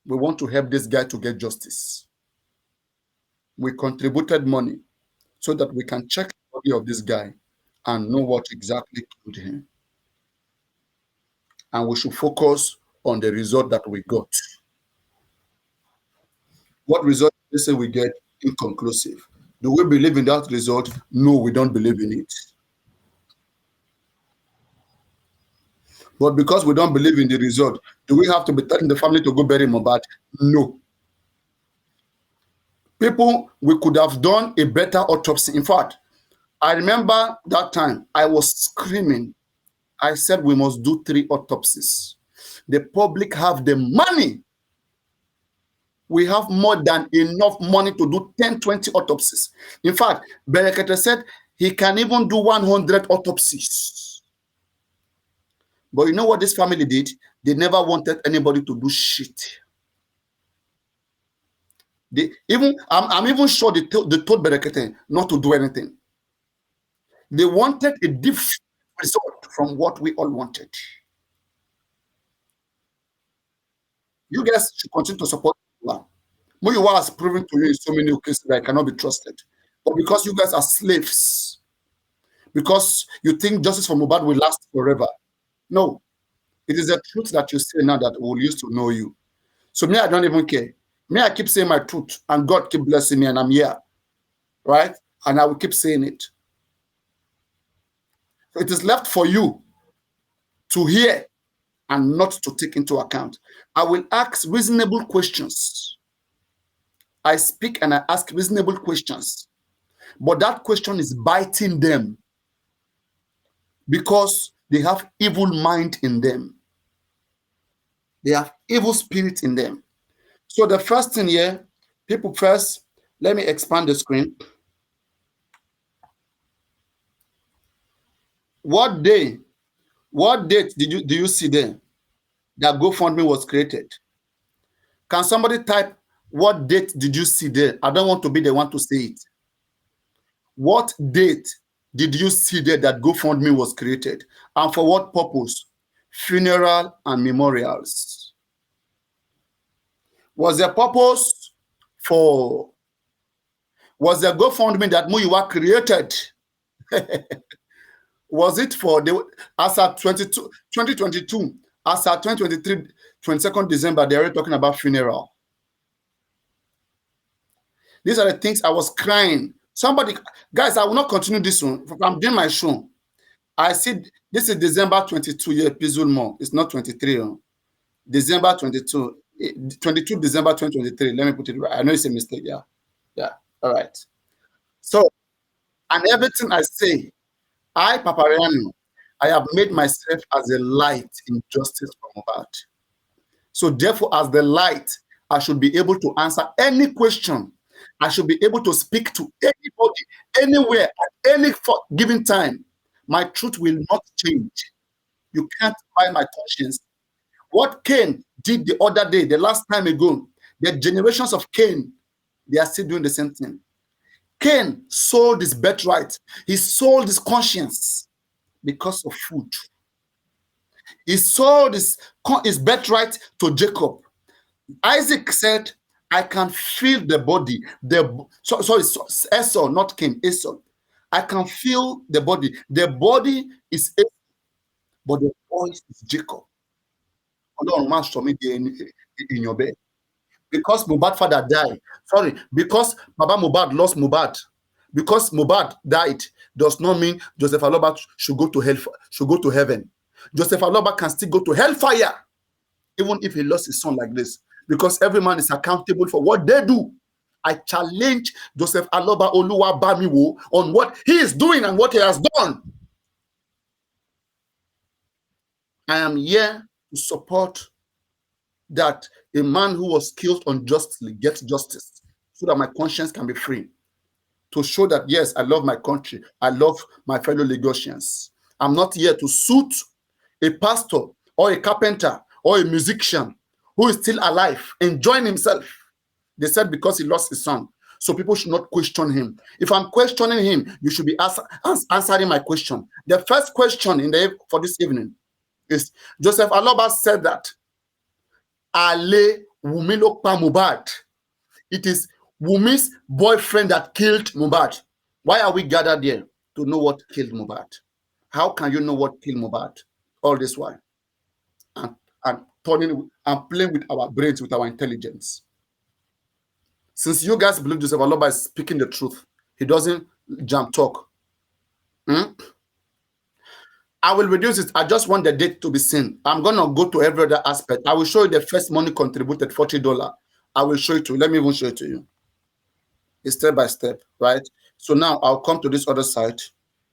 we want to help this guy to get justice. We contributed money so that we can check the body of this guy and know what exactly killed him. And we should focus on the result that we got. What result they say we get? Inconclusive. Do we believe in that result? No, we don't believe in it. But because we don't believe in the result, do we have to be telling the family to go bury Mohbad? No. People, we could have done a better autopsy. In fact, I remember that time I was screaming. I said we must do 3 autopsies. The public have the money. We have more than enough money to do 10, 20 autopsies. In fact, Berekete said he can even do 100 autopsies. But you know what this family did? They never wanted anybody to do shit. I'm even sure they told Berekete not to do anything. They wanted a different result from what we all wanted. You guys should continue to support Muyiwa. Muyiwa has proven to you in so many cases that I cannot be trusted. But because you guys are slaves, because you think justice for Mohbad will last forever. No. It is the truth that you say now that we'll use to know you. So me, I don't even care. Me, I keep saying my truth, and God keep blessing me, and I'm here. Right? And I will keep saying it. So it is left for you to hear and not to take into account. I will ask reasonable questions. I speak and I ask reasonable questions. But that question is biting them because they have evil mind in them. They have evil spirit in them. So the first thing here, people first, let me expand the screen. What date do you see there that GoFundMe was created? Can somebody type what date did you see there? I don't want to be the one to say it. What date did you see there that GoFundMe was created? And for what purpose? Funeral and memorials. Was the purpose for, was the GoFundMe that Muyiwa created? Was it for the, as at 2022, as at 2023, 22nd December, they're already talking about funeral. These are the things I was crying. Somebody, guys, I will not continue this one. I'm doing my show. I see this is December 22, yeah, please more. It's not 23. December 22, 22 December 2023. Let me put it right. I know it's a mistake. Yeah. Yeah. All right. So, and everything I say, I, Papariano, I have made myself as a light in justice for Mohbad. So therefore, as the light, I should be able to answer any question. I should be able to speak to anybody, anywhere, at any given time. My truth will not change. You can't buy my conscience. What Cain did the other day, the last time ago, the generations of Cain, they are still doing the same thing. Cain sold his birthright. He sold his conscience because of food. He sold his birthright to Jacob. Isaac said, I can feel the body. Sorry, Esau, not Cain, Esau. I can feel the body. The body is Esau, but the voice is Jacob. Ọlọ́run má sọ mí di èèyàn bẹ́ẹ̀. Because Mohbad father died. Sorry, because Baba Mohbad lost Mohbad. Because Mohbad died does not mean Joseph Aloba should go to hell, should go to heaven. Joseph Aloba can still go to hellfire, even if he lost his son like this. Because every man is accountable for what they do. I challenge Joseph Aloba Oluwabamiwo on what he is doing and what he has done. I am here to support that a man who was killed unjustly gets justice so that my conscience can be free. To show that, yes, I love my country. I love my fellow Lagosians. I'm not here to suit a pastor or a carpenter or a musician who is still alive, enjoying himself. They said because he lost his son. So people should not question him. If I'm questioning him, you should be answering my question. The first question for this evening is, Joseph Aloba said that Ale Wumi ló pa Mohbad. It is Wumi's boyfriend that killed Mohbad. Why are we gathered here? To know what killed Mohbad. How can you know what killed Mohbad? All this while. And playing with our brains, with our intelligence. Since you guys believe Joseph Aloba is speaking the truth, he doesn't jump talk. I will reduce it. I just want the date to be seen. I'm going to go to every other aspect. I will show you the first money contributed, $40. I will show it to you. Let me even show it to you. It's step by step, right? So now I'll come to this other side.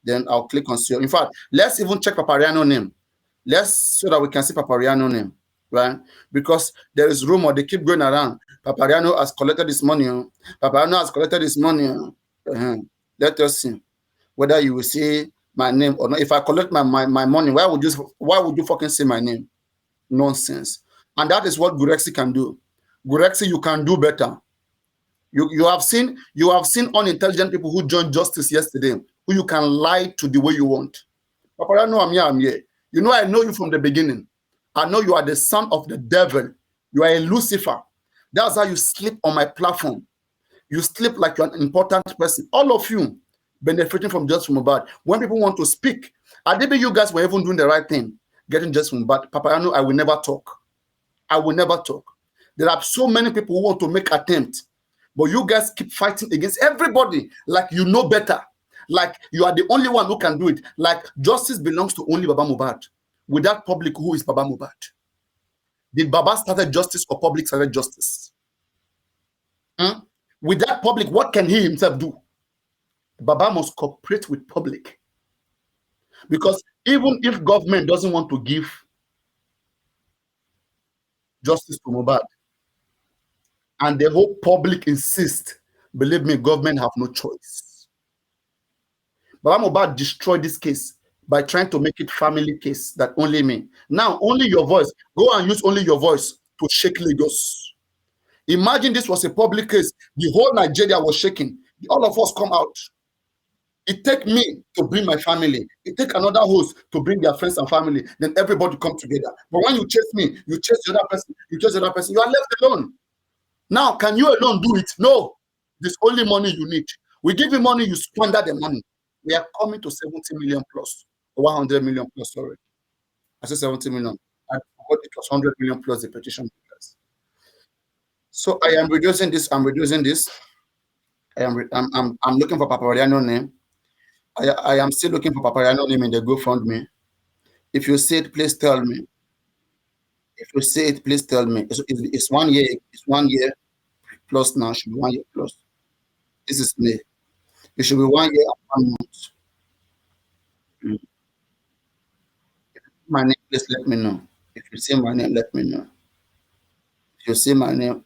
Then I'll click on see. In fact, let's even check Papariano name. So that we can see Papariano name, right? Because there is rumor. They keep going around. Papariano has collected this money. Papariano has collected this money. Let us see whether you will see my name or not. If I collect my money, why would you fucking say my name? Nonsense. And that is what gurexy can do. Gurexy, you can do better. You have seen unintelligent people who joined justice yesterday, who you can lie to the way you want. Papariano, I'm here. You know, I know you from the beginning. I know you are the son of the devil. You are a Lucifer. That's how you sleep on my platform. You sleep like you're an important person. All of you benefiting from justice from Mohbad. When people want to speak, you guys were even doing the right thing, getting justice from Mohbad. Papariano, I will never talk. I will never talk. There are so many people who want to make attempts, but you guys keep fighting against everybody like you know better. Like you are the only one who can do it. Like justice belongs to only Baba Mohbad. Without public, who is Baba Mohbad? Did Baba started justice or public started justice? Without public, what can he himself do? Baba must cooperate with public. Because even if government doesn't want to give justice to Mohbad, and the whole public insists, believe me, government have no choice. Baba Mohbad destroyed this case by trying to make it family case that only me. Now, only your voice. Go and use only your voice to shake Lagos. Imagine this was a public case. The whole Nigeria was shaking. All of us come out. It take me to bring my family. It take another host to bring their friends and family. Then everybody come together. But when you chase me, you chase the other person, you are left alone. Now, can you alone do it? No. There's only money you need. We give you money, you squander the money. We are coming to 70 million plus, or 100 million plus, sorry. I said 70 million. I forgot it was 100 million plus the petition. So I am reducing this. I'm looking for Papariano name. I am still looking for Papariano name in the GoFundMe. If you see it, please tell me. If you see it, please tell me. It's 1 year. It's 1 year plus now. Should be 1 year plus. This is May. It should be 1 year and 1 month. My name, please let me know. If you see my name, let me know. If you see my name,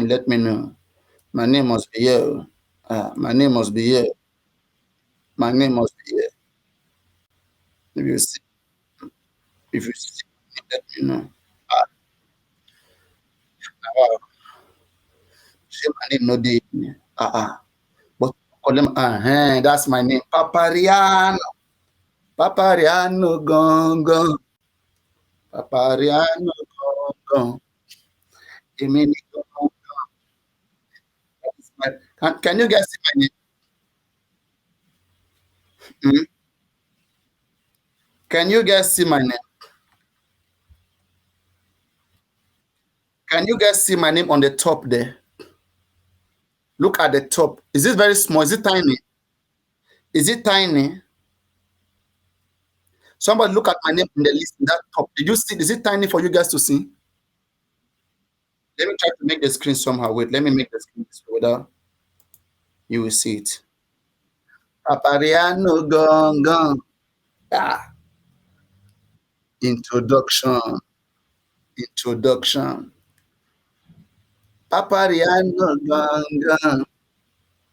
let me know. My name must be here. My name must be here. My name must be here. If you see, let me know. See my name, no day. But call them. That's my name, Papariano. Papariano gong. Papariano gong. Can you guys see my name? Can you guys see my name? Can you guys see my name on the top there? Look at the top. Is it very small? Is it tiny? Is it tiny? Somebody look at my name in the list in that top. Did you see? Is it tiny for you guys to see? Let me try to make the screen somehow. Wait, let me make the screen this way without you will see it. Papariano gone gone. Ah. Introduction. Introduction. Papariano gone gone.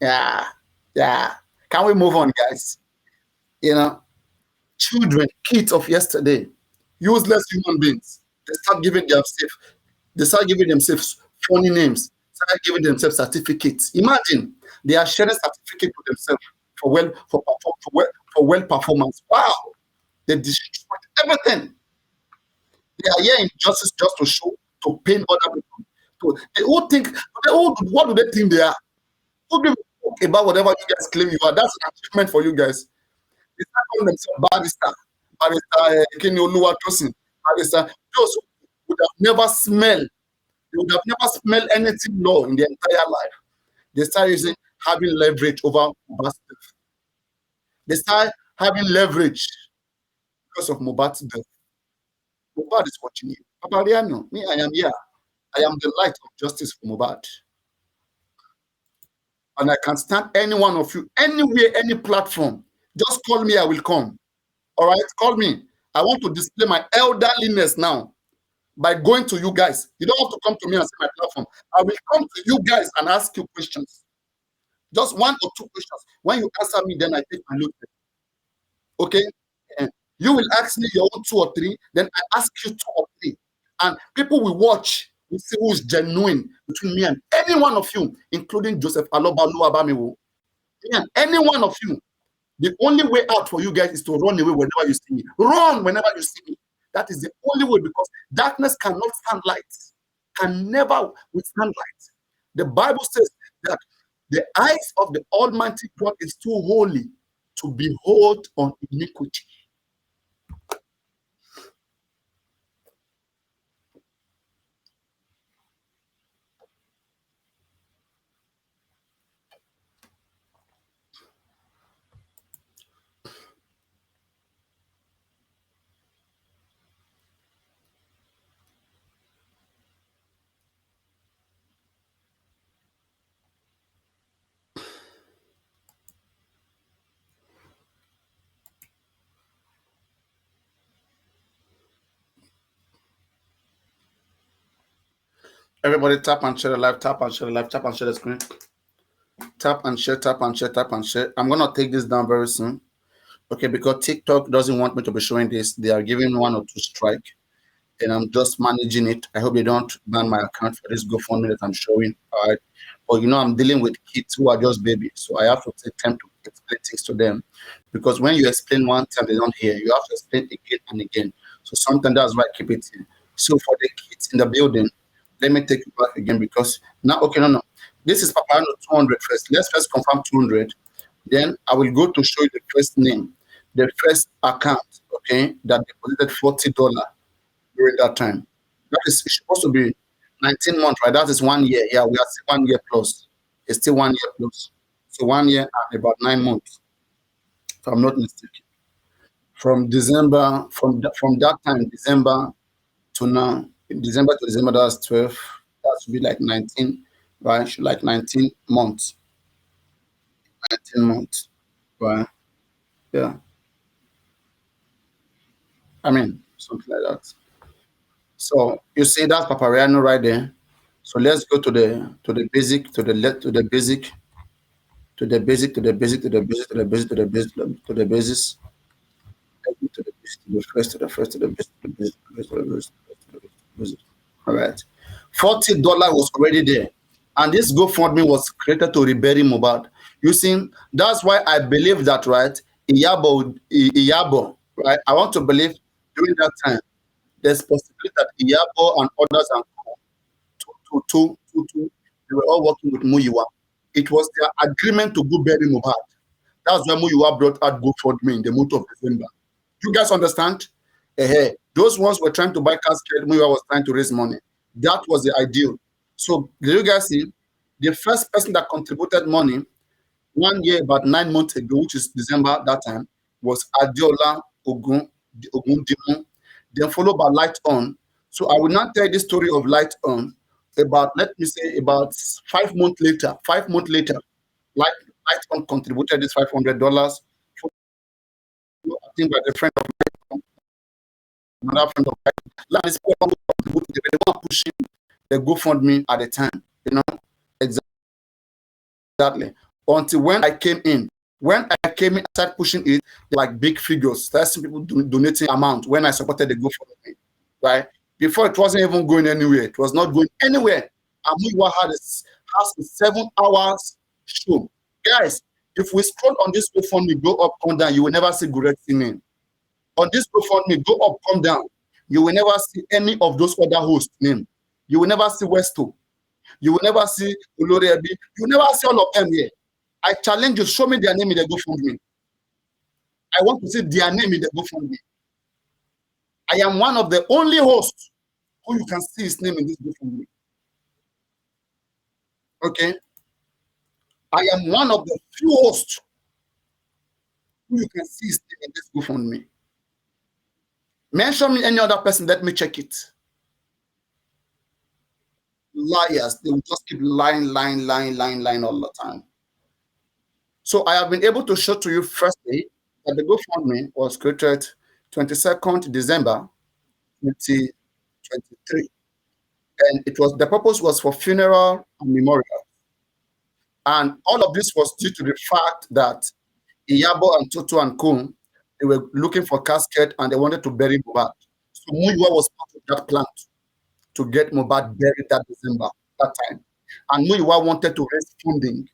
Yeah. Yeah. Can we move on, guys? You know, children, kids of yesterday, useless human beings. They start giving themselves funny names, start giving themselves certificates. Imagine they are sharing certificate to themselves for well performance. Wow, they destroyed everything. They are here in justice just to show, to pain other people. What do they think they are? Who give a fuck about whatever you guys claim you are? That's an achievement for you guys. They start calling themselves barrister, Kenny Oluwatosin, barrister. Those who would have never smelled, they would have never smelled anything law in their entire life. They start having leverage over Mohbad's death. They start having leverage because of Mohbad's death. Mohbad is watching you. Papariano, me, I am here. I am the light of justice for Mohbad. And I can stand any one of you, anywhere, any platform. Just call me, I will come. All right, call me. I want to display my elderliness now by going to you guys. You don't have to come to me and see my platform. I will come to you guys and ask you questions. Just 1 or 2 questions. When you answer me, then I take my look. Okay? And you will ask me your own 2 or 3, then I ask you 2 or 3. And people will watch, will see who is genuine between me and any one of you, including Joseph Aloba Luabamiwo. Me and any one of you. The only way out for you guys is to run away whenever you see me. Run whenever you see me. That is the only way, because darkness cannot stand light. Can never withstand light. The Bible says that the eyes of the Almighty God is too holy to behold on iniquity. Everybody tap and share the live, tap and share the live, tap and share the screen. Tap and share, tap and share, tap and share. I'm gonna take this down very soon. Okay, because TikTok doesn't want me to be showing this. They are giving 1 or 2 strike, and I'm just managing it. I hope they don't ban my account for this GoFundMe that I'm showing. All right. But I'm dealing with kids who are just babies, so I have to take time to explain things to them. Because when you explain one time, they don't hear. You have to explain again and again. So sometimes that's why I keep it in. So for the kids in the building, let me take it back again, because now, okay, no. This is Papariano 200 first. Let's first confirm 200. Then I will go to show you the first name, the first account, okay, that deposited $40 during that time. That is supposed to be 19 months, right? That is 1 year. Yeah, we are still 1 year plus. It's still 1 year plus. So 1 year and about 9 months, if I'm not mistaken. From December, from that time, December to now, December to December, that's 12. That should be like 19, right? Should like 19 months. 19 months, right? Yeah. I mean, something like that. So you see that's Papariano right there. So let's go to the basic, to the left, to the basic, to the basic, to the basic, to the basic, to the basic, to the basic, to the basis, to the basic, to the first, to the first, to the basic, to the basic, to the basic, to the basic, to the basic. All right. $40 was already there. And this GoFundMe was created to rebury Mohbad. You see, that's why I believe that, right? Iyabo, right? I want to believe during that time, there's possibility that Iyabo and others and they were all working with Muyiwa. It was their agreement to go bury Mohbad. That's why Muyiwa brought out GoFundMe in the month of December. You guys understand? Those ones were trying to buy casket. Muyiwa was trying to raise money. That was the ideal. So did you guys see? The first person that contributed money 1 year, about 9 months ago, which is December that time, was Adiola Ogundimu, then followed by Light On. So I will not tell you the story of Light On. About, let me say, about 5 months later, Light On contributed this $500. I think by the friend of another friend of mine. Like this people who contributed, they were pushing the GoFundMe at the time, you know, exactly. Until when I came in, I started pushing it like big figures. There's some people donating amount when I supported the GoFundMe, right? Before it wasn't even going anywhere. It was not going anywhere. And Muiwa has a 7 hours show. Guys, if we scroll on this GoFundMe, go up, come down, you will never see gurexy name. On this GoFundMe, go up, come down, you will never see any of those other hosts name. You will never see Westo. You will never see Uloriabi. You will never see all of them here. I challenge you, show me their name in the GoFundMe. I want to see their name in the GoFundMe. I am one of the only hosts who you can see his name in this GoFundMe. Okay? I am one of the few hosts who you can see his name in this GoFundMe. Mention me any other person, let me check it. Liars, they will just keep lying all the time. So I have been able to show to you firstly that the GoFundMe was created 22nd December 2023. And the purpose was for funeral and memorial. And all of this was due to the fact that Iyabo and Toto and Kun, they were looking for casket and they wanted to bury Mohbad. So Muiwa was part of that plan to get Mohbad buried that December, that time. And Muiwa wanted to raise funding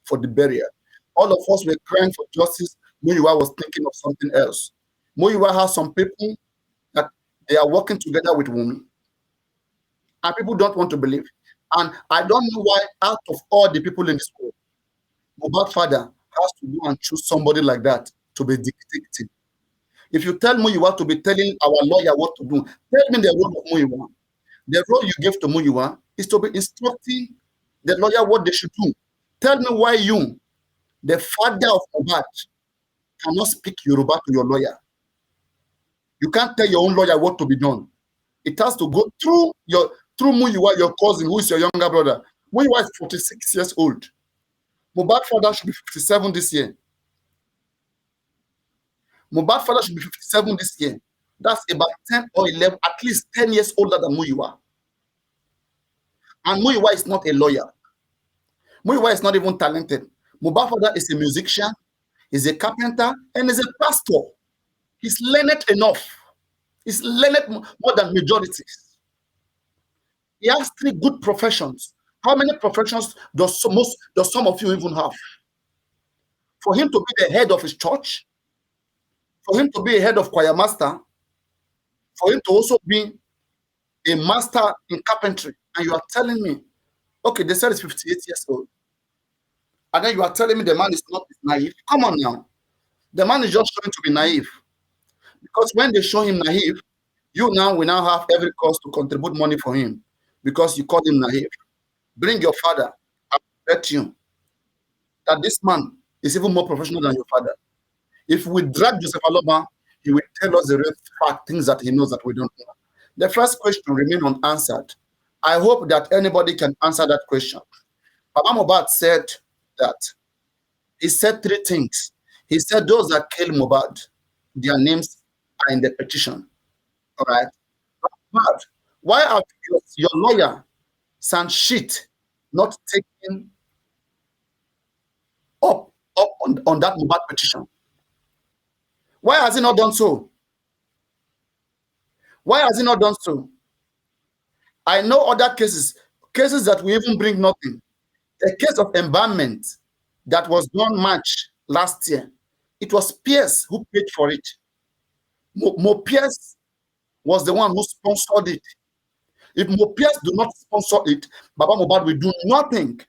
for the burial. All of us were crying for justice. Muiwa was thinking of something else. Muiwa has some people that they are working together with Wunmi. And people don't want to believe. And I don't know why out of all the people in this world, Mohbad's father has to go and choose somebody like that to be dictating. If you tell Muiwa to be telling our lawyer what to do, tell me the role of Muiwa. The role you give to Muiwa is to be instructing the lawyer what they should do. Tell me why you, the father of Mohbad, cannot speak Yoruba to your lawyer. You can't tell your own lawyer what to be done. It has to go through Muiwa, your cousin, who is your younger brother. Muiwa is 46 years old. Mohbad's father should be 57 this year. Mohbad's father should be 57 this year. That's about 10 or 11, at least 10 years older than Muiwa. And Muiwa is not a lawyer. Muiwa is not even talented. Mohbad's father is a musician, is a carpenter, and is a pastor. He's learned enough. He's learned more than majorities. He has 3 good professions. How many professions does some of you even have? For him to be the head of his church, for him to be a head of choir master, for him to also be a master in carpentry, and you are telling me, okay, they said he's 58 years old, and then you are telling me the man is not naive. Come on now. The man is just trying to be naive. Because when they show him naive, you now will now have every cause to contribute money for him because you call him naive. Bring your father. I bet you that this man is even more professional than your father. If we drag Joseph Aloba, he will tell us the real fact, things that he knows that we don't know. The first question remains unanswered. I hope that anybody can answer that question. Papa Mohbad said that. He said 3 things. He said those that kill Mohbad, their names are in the petition. All right? But why are your lawyer, Sanshit, not taking up on that Mohbad petition? Why has he not done so? Why has he not done so? I know other cases that we even bring nothing. The case of embalmment that was done March last year, it was Pierce who paid for it. Mo Pierce was the one who sponsored it. If Mo Pierce do not sponsor it, Baba Mohbad will do nothing.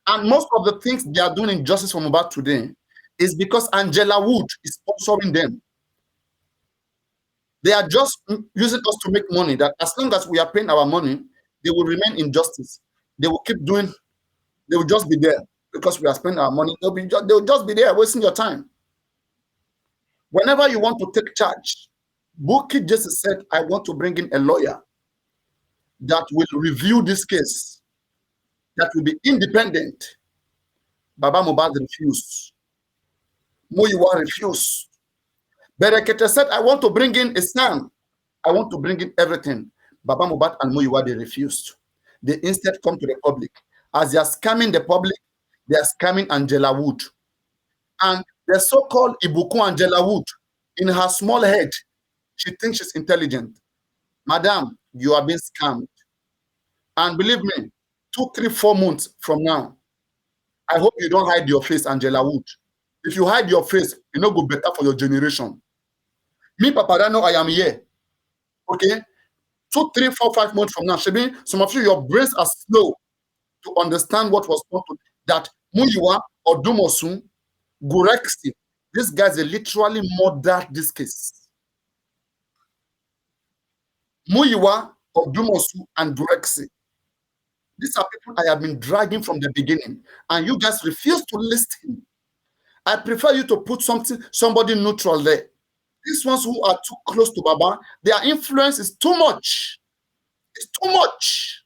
And most of the things they are doing in Justice for Mohbad today is because Angela Wood is sponsoring them. They are just using us to make money. That as long as we are paying our money, they will remain in justice. They will keep doing. They will just be there because we are spending our money. They will just be there wasting your time. Whenever you want to take charge, Bukky just said, "I want to bring in a lawyer that will review this case, that will be independent." Baba Mohbad refused. Muyiwa refused. Berekete said, "I want to bring in a son. I want to bring in everything." Baba Mohbad and Muyiwa, they refused. They instead come to the public. As they are scamming the public, they are scamming Angela Wood. And the so-called Ibukun Angela Wood, in her small head, she thinks she's intelligent. Madam, you are being scammed. And believe me, 2, 3, 4 months from now, I hope you don't hide your face, Angela Wood. If you hide your face, you know go better for your generation. Me, Papariano, I am here. Okay? 2, 3, 4, 5 months from now, Shebi, some of you, your brains are slow to understand what was done to that Muyiwa or Dumosun, Gurexy. These guys, they literally murdered this case. Muyiwa, Odumosu, and Gurexy. These are people I have been dragging from the beginning, and you guys refuse to listen. I prefer you to put somebody neutral there. These ones who are too close to Baba, their influence is too much. It's too much.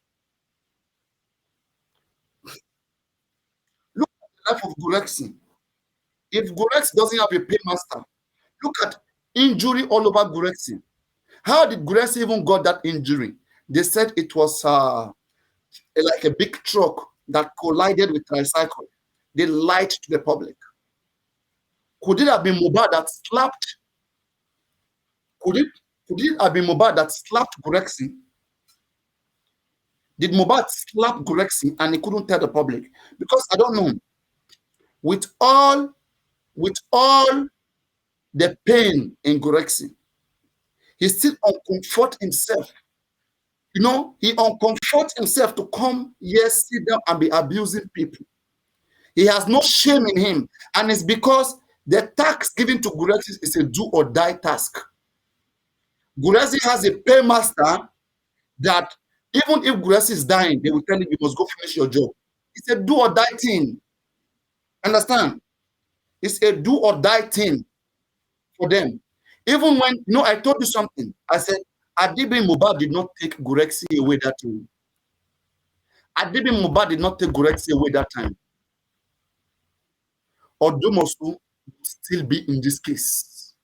Look at the life of Gurexy. If Gurexy doesn't have a paymaster, look at injury all over Gurexy. How did Gurexy even got that injury? They said it was like a big truck that collided with tricycle. They lied to the public. Could it have been Mohbad that slapped? Could it have been Mohbad that slapped Gurexy? Did Mohbad slap Gurexy and he couldn't tell the public? Because I don't know. With all the pain in Gurexy, he still uncomfort himself. You know, he uncomfort himself to come here, sit down, and be abusing people. He has no shame in him. And it's because the task given to Gurexy is a do or die task. Gurexy has a paymaster that even if Gurexy is dying, they will tell him you must go finish your job. It's a do or die thing. Understand? It's a do or die thing for them. Even when, you know, I told you something. I said, Adibi Mohbad did not take Gurexy away that time. Adibi Mohbad did not take Gurexy away that time. Odumosu would still be in this case.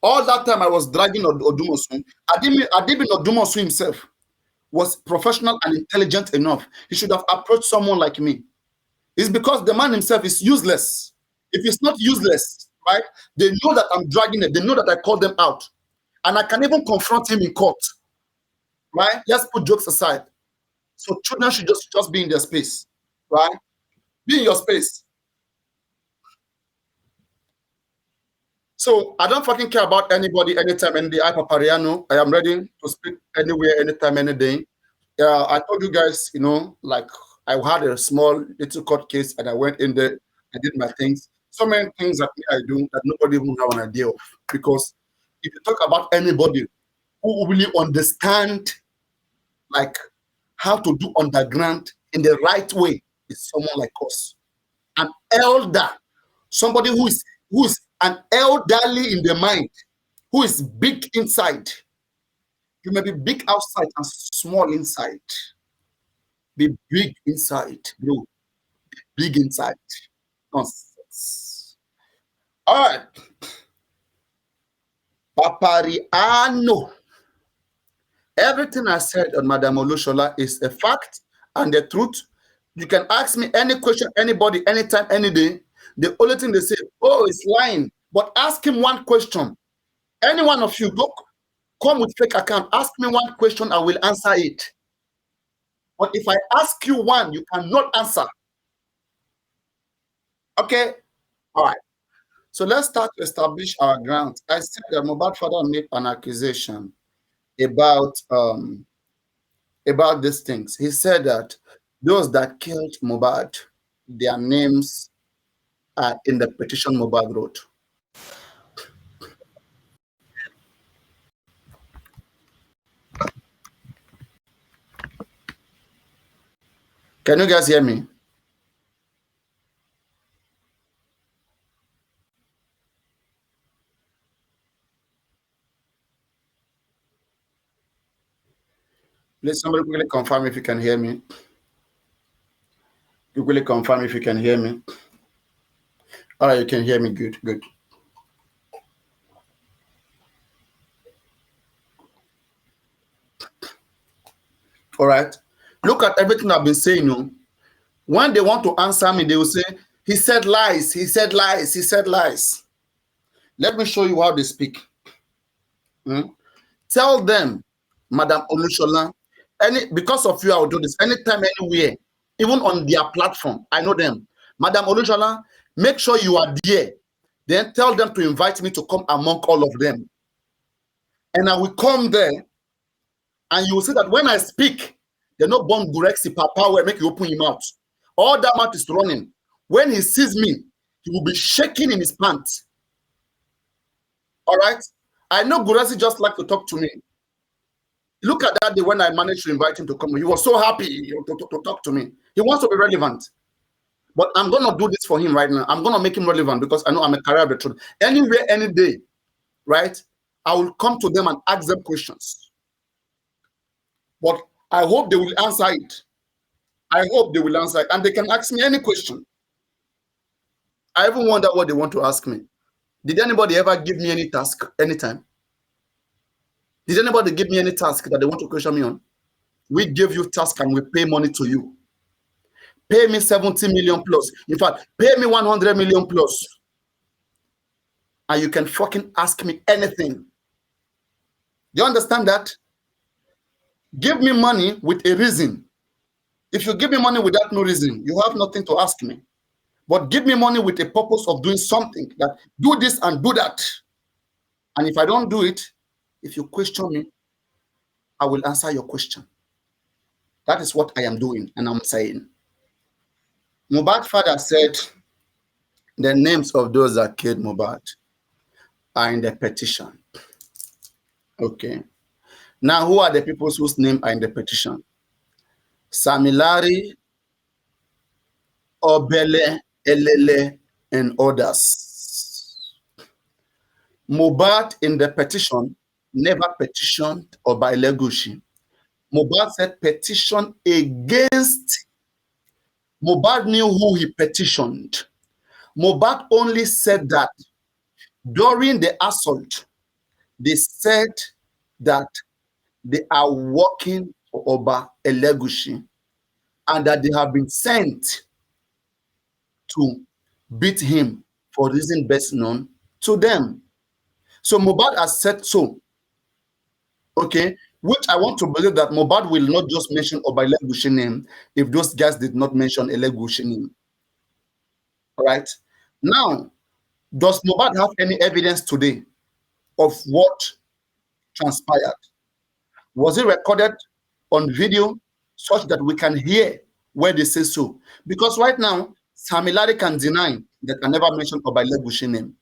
All that time I was dragging Odumosu. Adibi Odumosu himself was professional and intelligent enough. He should have approached someone like me. It's because the man himself is useless. If he's not useless, right? They know that I'm dragging it. They know that I called them out. And I can even confront him in court. Right? Let's put jokes aside. So children should just be in their space. Right? Be in your space. So I don't fucking care about anybody, anytime, any day. I Papariano. I am ready to speak anywhere, anytime, any day. I told you guys, you know, like I had a small little court case and I went in there, I did my things. So many things that I do that nobody even have an idea of. Because if you talk about anybody who really understand like how to do underground in the right way, is someone like us. An elder, somebody who is an elderly in the mind, who is big inside. You may be big outside and small inside. Be big inside, bro. Big inside. Nonsense. All right. Papariano. Everything I said on Madame Olushola is a fact and the truth. You can ask me any question, anybody, anytime, any day. The only thing they say, oh, it's lying. But ask him one question. Any one of you, don't come with fake account. Ask me one question, I will answer it. But if I ask you one, you cannot answer. Okay? All right. So let's start to establish our ground. I said that Mohbad father made an accusation about these things. He said that those that killed Mohbad, their names are in the petition Mohbad wrote. Can you guys hear me? Please, somebody quickly confirm if you can hear me. Quickly confirm if you can hear me. All right, you can hear me. Good, good. All right. Look at everything I've been saying. You. When they want to answer me, they will say, he said lies, he said lies, he said lies. Let me show you how they speak. Tell them, Madam Olushola, because of you, I will do this anytime, anywhere, even on their platform. I know them. Madam Olushola, make sure you are there. Then tell them to invite me to come among all of them. And I will come there, and you will see that when I speak, they're not born gurexy, papa, will make you open your mouth. All that mouth is running. When he sees me, he will be shaking in his pants. All right? I know Gurexy just like to talk to me. Look at that day when I managed to invite him to come. He was so happy to talk to me. He wants to be relevant. But I'm going to do this for him right now. I'm going to make him relevant because I know I'm a career veteran. Anywhere, any day, right? I will come to them and ask them questions. But I hope they will answer it. I hope they will answer it. And they can ask me any question. I even wonder what they want to ask me. Did anybody ever give me any task anytime? Did anybody give me any task that they want to question me on? We give you task and we pay money to you. Pay me 70 million plus. In fact, pay me 100 million plus. And you can fucking ask me anything. Do you understand that? Give me money with a reason. If you give me money without no reason, you have nothing to ask me. But give me money with a purpose of doing something, that do this and do that. And if I don't do it, if you question me, I will answer your question. That is what I am doing and I'm saying. Mohbad's father said the names of those that killed Mohbad are in the petition. Okay. Now, who are the people whose names are in the petition? Samilari, Obele, Elele, and others. Mohbad in the petition never petitioned Obailegushi. Mohbad said petition against. Mohbad knew who he petitioned. Mohbad only said that during the assault, they said that they are working for Oba Elegushi and that they have been sent to beat him for reason best known to them. So Mohbad has said so. Okay, which I want to believe that Mohbad will not just mention Oba Elegushi name if those guys did not mention Elegushi name. All right. Now, does Mohbad have any evidence today of what transpired? Was it recorded on video such that we can hear where they say so? Because right now, Samilari can deny that I never mentioned Obailegushi name.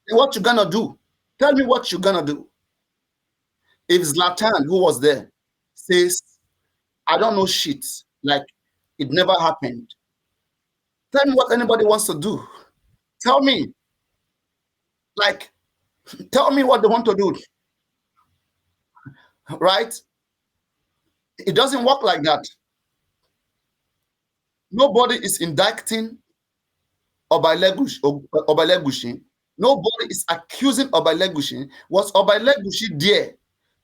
Then what you gonna do? Tell me what you're gonna do. If Zlatan, who was there, says, I don't know shit, like it never happened. Tell me what anybody wants to do. Tell me. Like, tell me what they want to do. Right? It doesn't work like that. Nobody is indicting Obailegushi. Nobody is accusing Obailegushi. Was Obailegushi there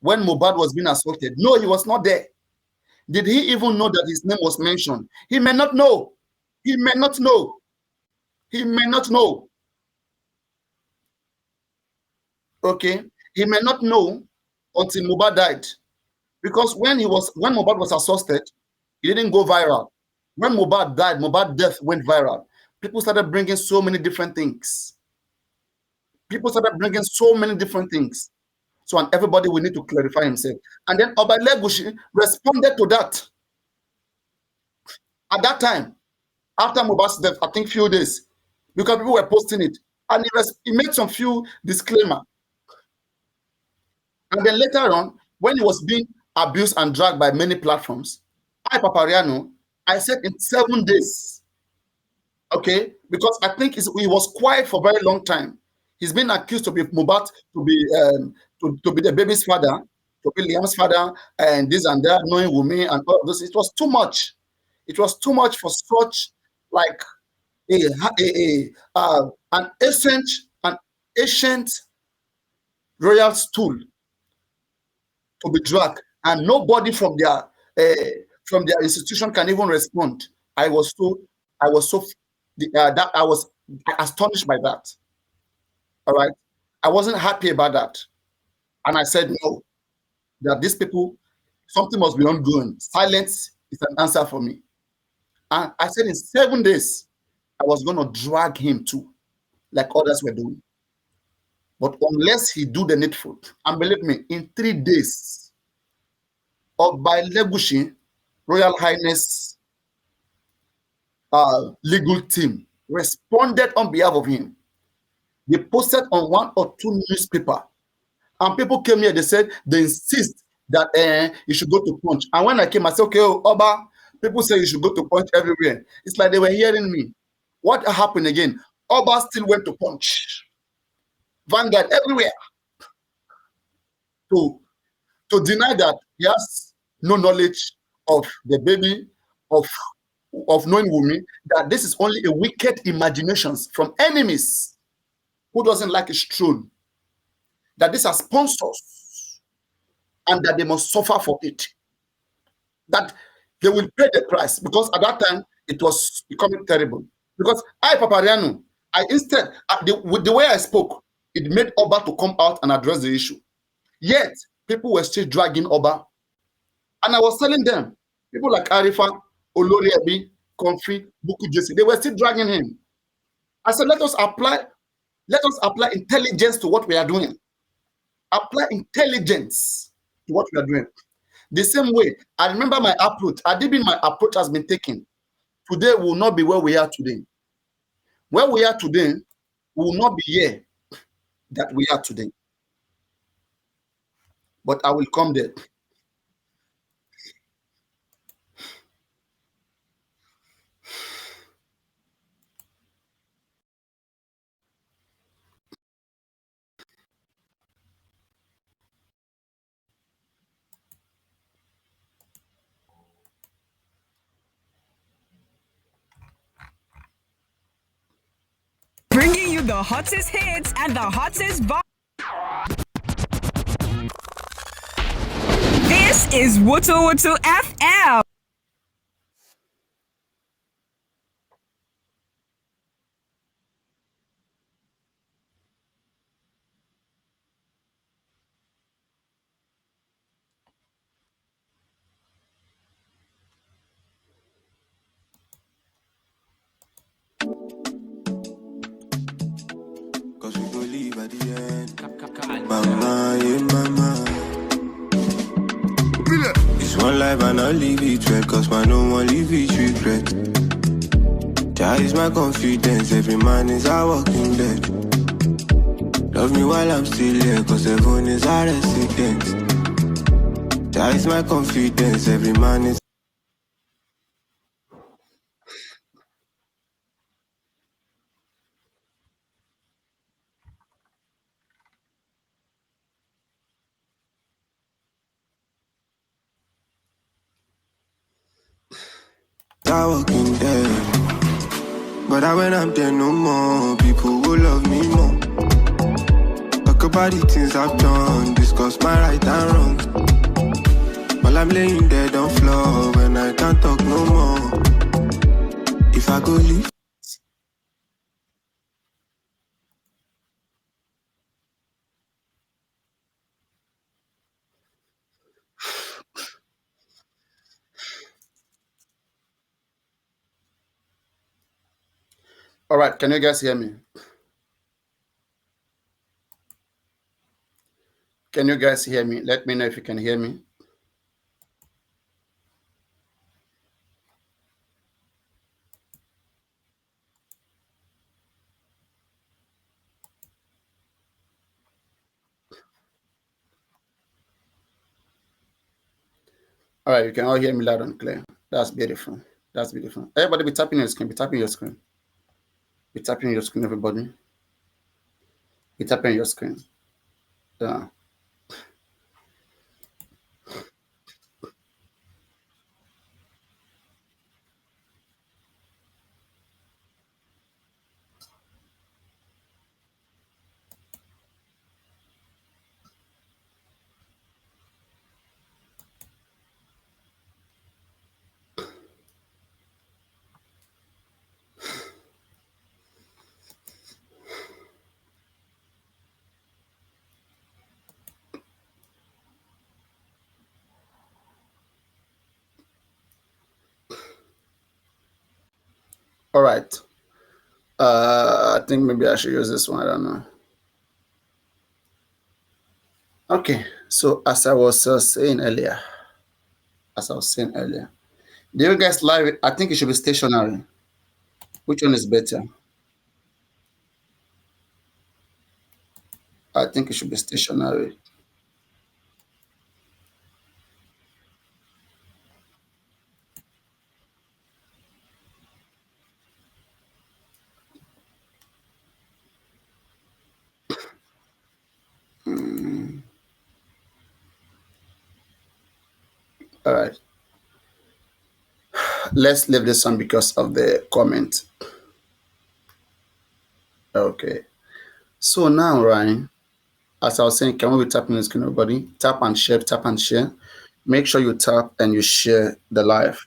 when Mohbad was being assaulted? No, he was not there. Did he even know that his name was mentioned? He may not know. He may not know. He may not know. Okay? He may not know until Mohbad died. Because when Mohbad was assaulted, he didn't go viral. When Mohbad died, Mohbad's death went viral. People started bringing so many different things. People started bringing so many different things. So, and everybody will need to clarify himself. And then Obailegushi responded to that. At that time, after Mohbad's death, I think few days, because people were posting it, and he made some few disclaimer. And then later on, when he was being abused and dragged by many platforms, Papariano I said in 7 days. Okay, because I think he was quiet for a very long time. He's been accused to be Mubat, to be to be the baby's father, to be Liam's father, and this and that, knowing Wumi and all of this. It was too much. It was too much for such like an ancient royal stool to be dragged, and nobody from their institution can even respond. I was so I was so that I was astonished by that. All right, I wasn't happy about that, and I said no. That these people, something must be ongoing. Silence is an answer for me. And I said in 7 days, I was going to drag him too, like others were doing. But unless he do the needful, and believe me, in 3 days, by Legushi, Royal Highness legal team responded on behalf of him. They posted on 1 or 2 newspaper, and people came here. They said they insist that you should go to Punch. And when I came, I said, okay, Oba, people say you should go to Punch everywhere. It's like they were hearing me. What happened again? Oba still went to Punch, Vanguard, everywhere, to deny that he has no knowledge of the baby, of knowing Wumi, that this is only a wicked imaginations from enemies who doesn't like his throne, that these are sponsors and that they must suffer for it, that they will pay the price, because at that time it was becoming terrible. Because I, Papariano, with the way I spoke, it made Oba to come out and address the issue. Yet people were still dragging Oba, and I was telling them, people like Arifa, Olori Ebi, Comfy, Buku Jesse, they were still dragging him. I said, let us apply intelligence to what we are doing. Apply intelligence to what we are doing. The same way, I remember my approach. My approach has been taken. Today will not be where we are today. Where we are today will not be here that we are today. But I will come there. Bringing you the hottest hits and the hottest vibes. This is Woto Woto FM. Cause we gon' leave at the end. Mama, yeah, mama. It's one life and I'll leave it red. Cause man, no one leave it regret. Jah is my confidence. Every man is a walking dead. Love me while I'm still here. Cause everyone is a resident. Jah is my confidence. Every man is. I walking dead. But when I'm there no more, people will love me more. Talk about the things I've done, discuss my right and wrong. While I'm laying dead on floor, when I can't talk no more. If I go leave. All right, can you guys hear me? Can you guys hear me? Let me know if you can hear me. All right, you can all hear me loud and clear. That's beautiful. That's beautiful. Everybody be tapping your screen. Be tapping your screen. Be tapping your screen, everybody. Be tapping your screen. Yeah. All right. I think maybe I should use this one. I don't know. Okay. So as I was saying earlier, do you guys like it? I think it should be stationary. Which one is better? I think it should be stationary. All right. Let's leave this one because of the comment. Okay. So now, Ryan, as I was saying, can we be tapping the screen, everybody? Tap and share, tap and share. Make sure you tap and you share the live.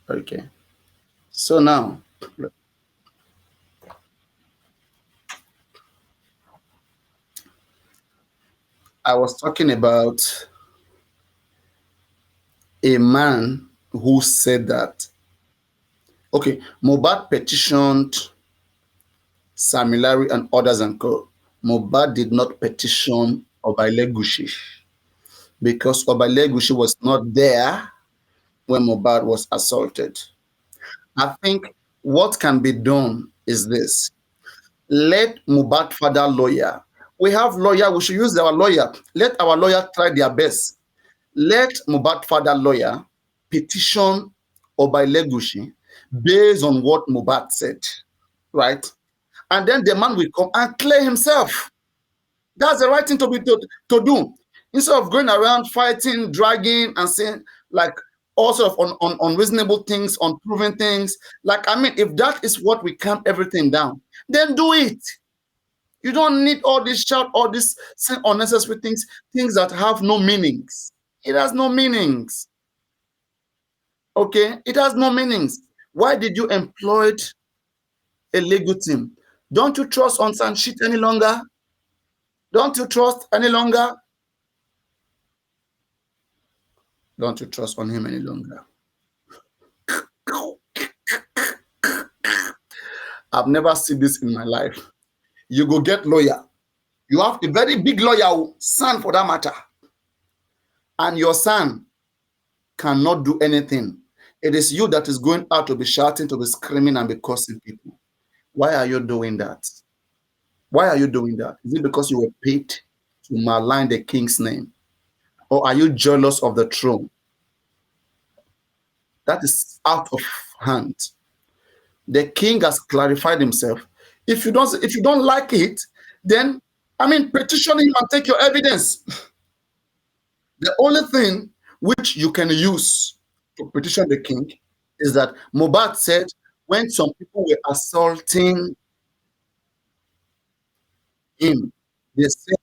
Okay. So now, I was talking about a man who said that, okay, Mohbad petitioned Samilari and others and co. Mohbad did not petition Obailegushi because Obailegushi was not there when Mohbad was assaulted. I think what can be done is this. Let Mohbad father lawyer. We have lawyer, we should use our lawyer. Let our lawyer try their best. Let Mohbad father lawyer petition Obailegushi based on what Mohbad said, right? And then the man will come and clear himself. That's the right thing to do. Instead of going around fighting, dragging, and saying like all sort of unreasonable things, unproven things. Like, I mean, if that is what we calm everything down, then do it. You don't need all this shout, all this unnecessary things that have no meanings. It has no meanings. Okay? It has no meanings. Why did you employ a legal team? Don't you trust on some shit any longer? Don't you trust any longer? Don't you trust on him any longer? I've never seen this in my life. You go get lawyer. You have a very big lawyer, son for that matter. And your son cannot do anything. It is you that is going out to be shouting, to be screaming, and be cursing people. Why are you doing that? Why are you doing that? Is it because you were paid to malign the king's name? Or are you jealous of the throne? That is out of hand. The king has clarified himself. If you don't like it, then I mean petition him and take your evidence. The only thing which you can use to petition the king is that Mohbad said when some people were assaulting him, they said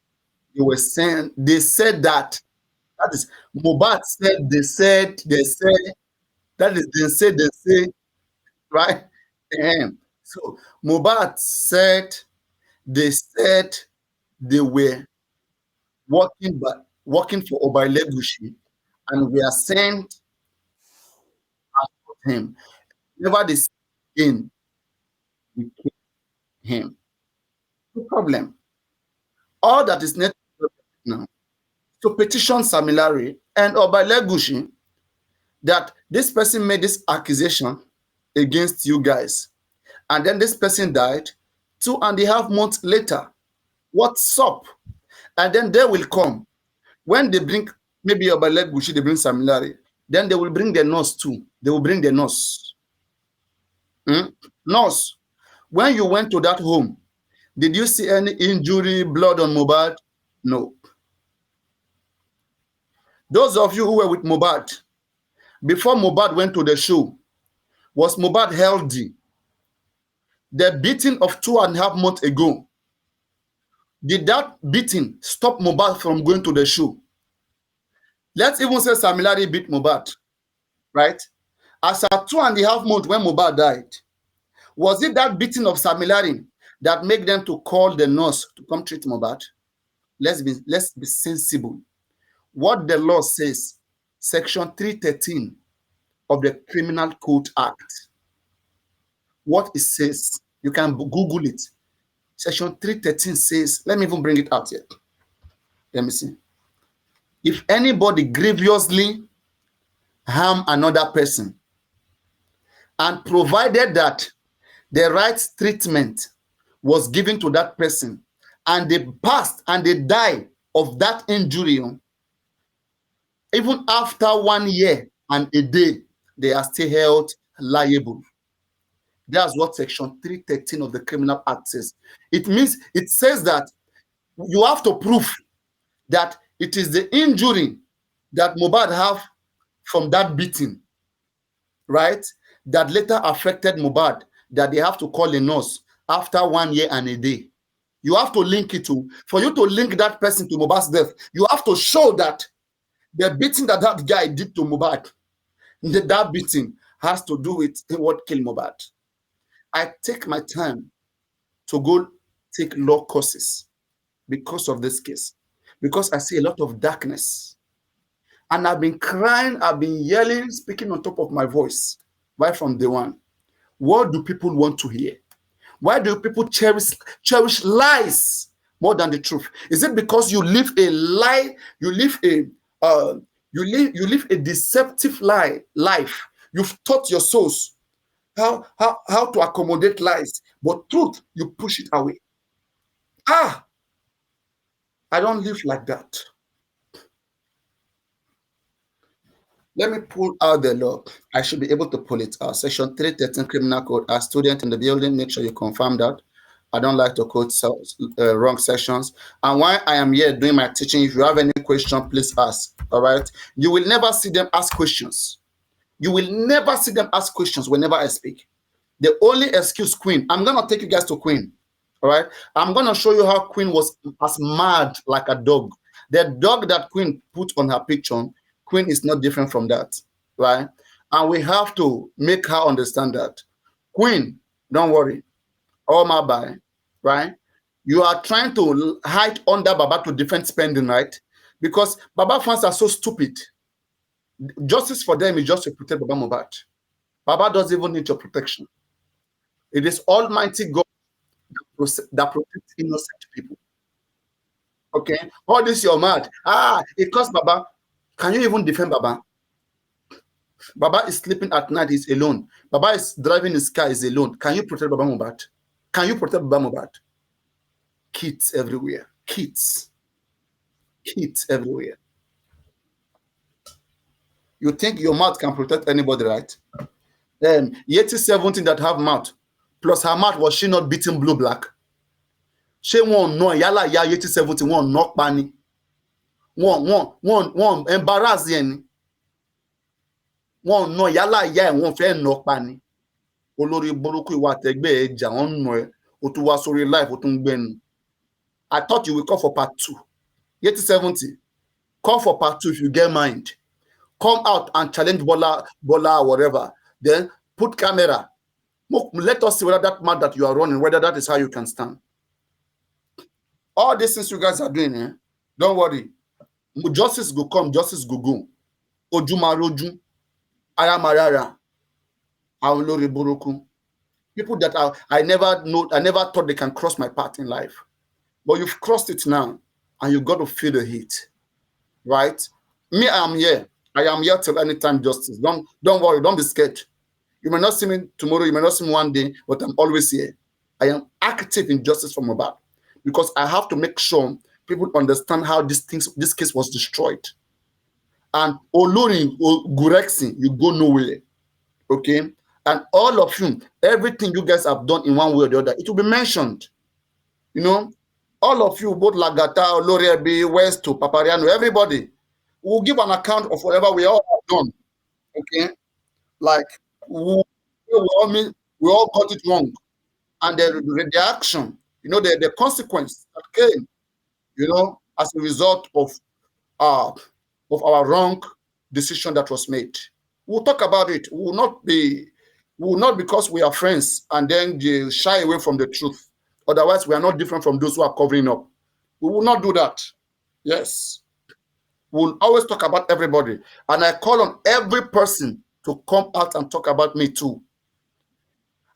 that is Mohbad said they said that is they say right. So Mohbad said they were working for Obailegushi and we are sent after him. Never they in we kill him. No problem. All that is necessary now to petition Samilari and Obailegushi that this person made this accusation against you guys. And then this person died 2.5 months later. What's up? And then they will come. When they bring maybe Obailegushi, they bring Samilari. Then they will bring the nurse too. They will bring the nurse. Nurse, when you went to that home, did you see any injury, blood on Mohbad? No. Those of you who were with Mohbad, before Mohbad went to the show, was Mohbad healthy? The beating of 2.5 months ago, did that beating stop Mohbad from going to the show? Let's even say Sam Larry beat Mohbad, right? As at 2.5 months when Mohbad died, was it that beating of Sam Larry that made them to call the nurse to come treat Mohbad? Let's be sensible. What the law says, Section 313 of the Criminal Code Act, what it says, you can Google it. Section 313 says, let me even bring it out here. Let me see. If anybody grievously harm another person, and provided that the right treatment was given to that person, and they passed and they die of that injury, even after 1 year and a day, they are still held liable. That's what Section 313 of the Criminal Act says. It means, it says that you have to prove that it is the injury that Mohbad have from that beating, right, that later affected Mohbad, that they have to call a nurse after 1 year and a day. You have to link it to, for you to link that person to Mohbad's death, you have to show that the beating that that guy did to Mohbad, that beating has to do with what killed Mohbad. I take my time to go take law courses because of this case, because I see a lot of darkness. And I've been crying, I've been yelling, speaking on top of my voice, right from day one. What do people want to hear? Why do people cherish lies more than the truth? Is it because you live a lie, you live a deceptive life? You've taught your souls how to accommodate lies, but truth, you push it away. I don't live like that. Let me pull out the law. I should be able to pull it out. Section 313 Criminal Code. As student in the building, make sure you confirm that. I don't like to quote wrong sections. And while I am here doing my teaching, if you have any question, please ask. All right. You will never see them ask questions. You will never see them ask questions whenever I speak. The only excuse, Queen. I'm going to take you guys to Queen. All right. I'm going to show you how Queen was as mad like a dog. The dog that Queen put on her picture, Queen is not different from that, right? And we have to make her understand that. Queen, don't worry. All my bye, right? You are trying to hide under Baba to defend spending, right? Because Baba fans are so stupid. Justice for them is just to protect Baba Mohbad. Baba doesn't even need your protection. It is Almighty God that protects innocent people. Okay? All this you're mad. It costs Baba. Can you even defend Baba? Baba is sleeping at night, he's alone. Baba is driving his car, he's alone. Can you protect Baba Mohbad? Can you protect Baba Mohbad? Kids everywhere. Kids. Kids everywhere. You think your mouth can protect anybody, right? Yeti 17 that have mouth, plus her mouth, was she not beating blue black? She won't know. Yala ya Yeti 17 won't knock pani. Wọ́n embarrass yẹn ni. Wọ́n nà yálà ìyá ẹ̀ wọ́n fẹ́ nà pa ni. Olórí burúkú ìwà àtẹ̀gbẹ́ ẹ̀ jà wọ́n nà ẹ̀ o tún wá sórí life o tún gbẹ́nu. I thought you will call for part 2. Yeti 70. Call for part 2 if you get mind. Come out and challenge Bola or whatever. Then put camera. Let us see whether that man that you are running, whether that is how you can stand. All these things you guys are doing, don't worry. Justice go come, justice go go. Ojumaroju, Ayamarara, Aolori Boroku. People that I never thought they can cross my path in life. But you've crossed it now, and you've got to feel the heat. Right? Me, I am here. I am here till anytime justice. Don't worry, don't be scared. You may not see me tomorrow, you may not see me one day, but I'm always here. I am active in justice for Mohbad because I have to make sure people understand how this case was destroyed. and Olorin gurexy, you go nowhere. Okay, and all of you, everything you guys have done in one way or the other, it will be mentioned. You know, all of you, both Lagata, Oloriebi, West to Papariano, everybody will give an account of whatever we all have done. Okay, like we all got it wrong, and the action, the consequence that came, as a result of our wrong decision that was made. We'll talk about it. We will not because we are friends and then they shy away from the truth. Otherwise, we are not different from those who are covering up. We will not do that. Yes. We'll always talk about everybody. And I call on every person to come out and talk about me too.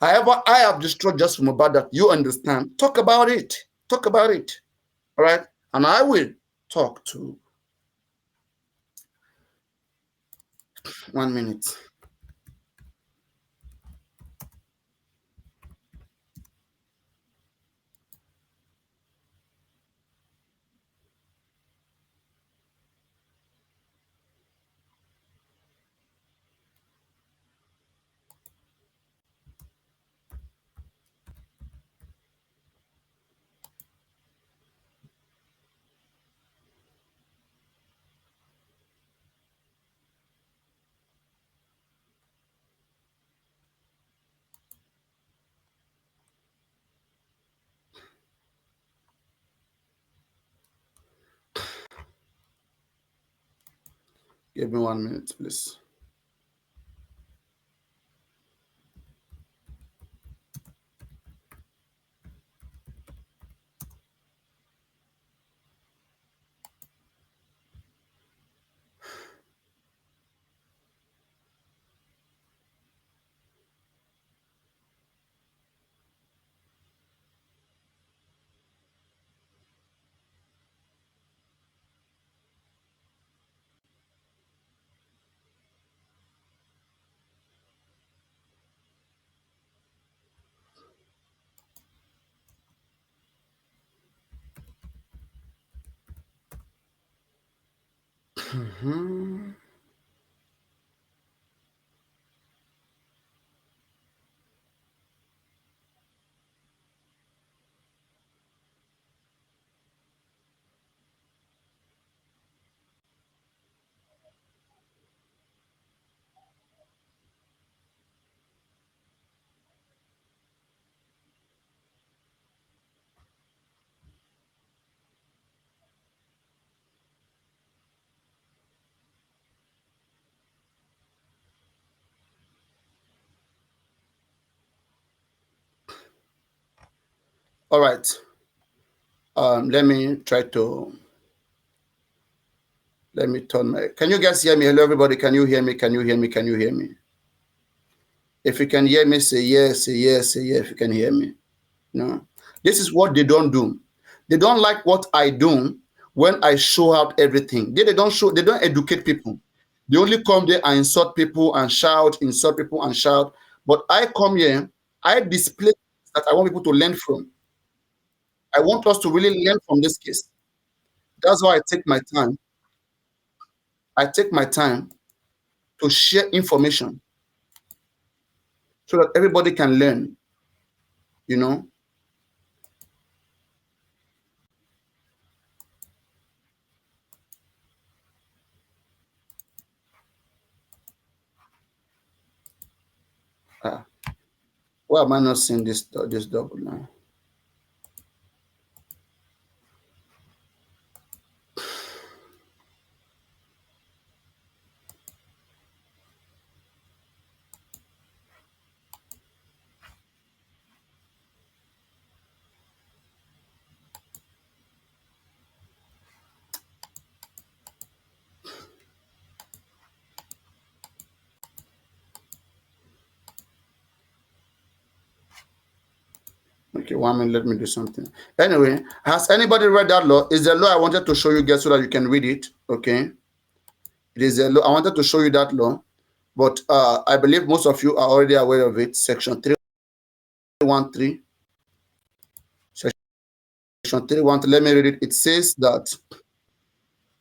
However, I have destroyed just from about that. You understand? Talk about it. Talk about it. All right? And I will talk to 1 minute. Give me 1 minute, please. All right. Let me turn my. Can you guys hear me? Hello, everybody. Can you hear me? Can you hear me? Can you hear me? If you can hear me, say yes, say yes, say yes. If you can hear me. No. This is what they don't do. They don't like what I do when I show out everything. They don't educate people. They only come there and insult people and shout, insult people and shout. But I come here, I display that I want people to learn from. I want us to really learn from this case. That's why I take my time. I take my time to share information so that everybody can learn, you know. Why am I not seeing this double now? Okay, 1 minute, let me do something. Anyway, has anybody read that law? Is the law I wanted to show you guys so that you can read it, okay? It is a law. I wanted to show you that law, but I believe most of you are already aware of it. Section 313. Section 313, let me read it. It says that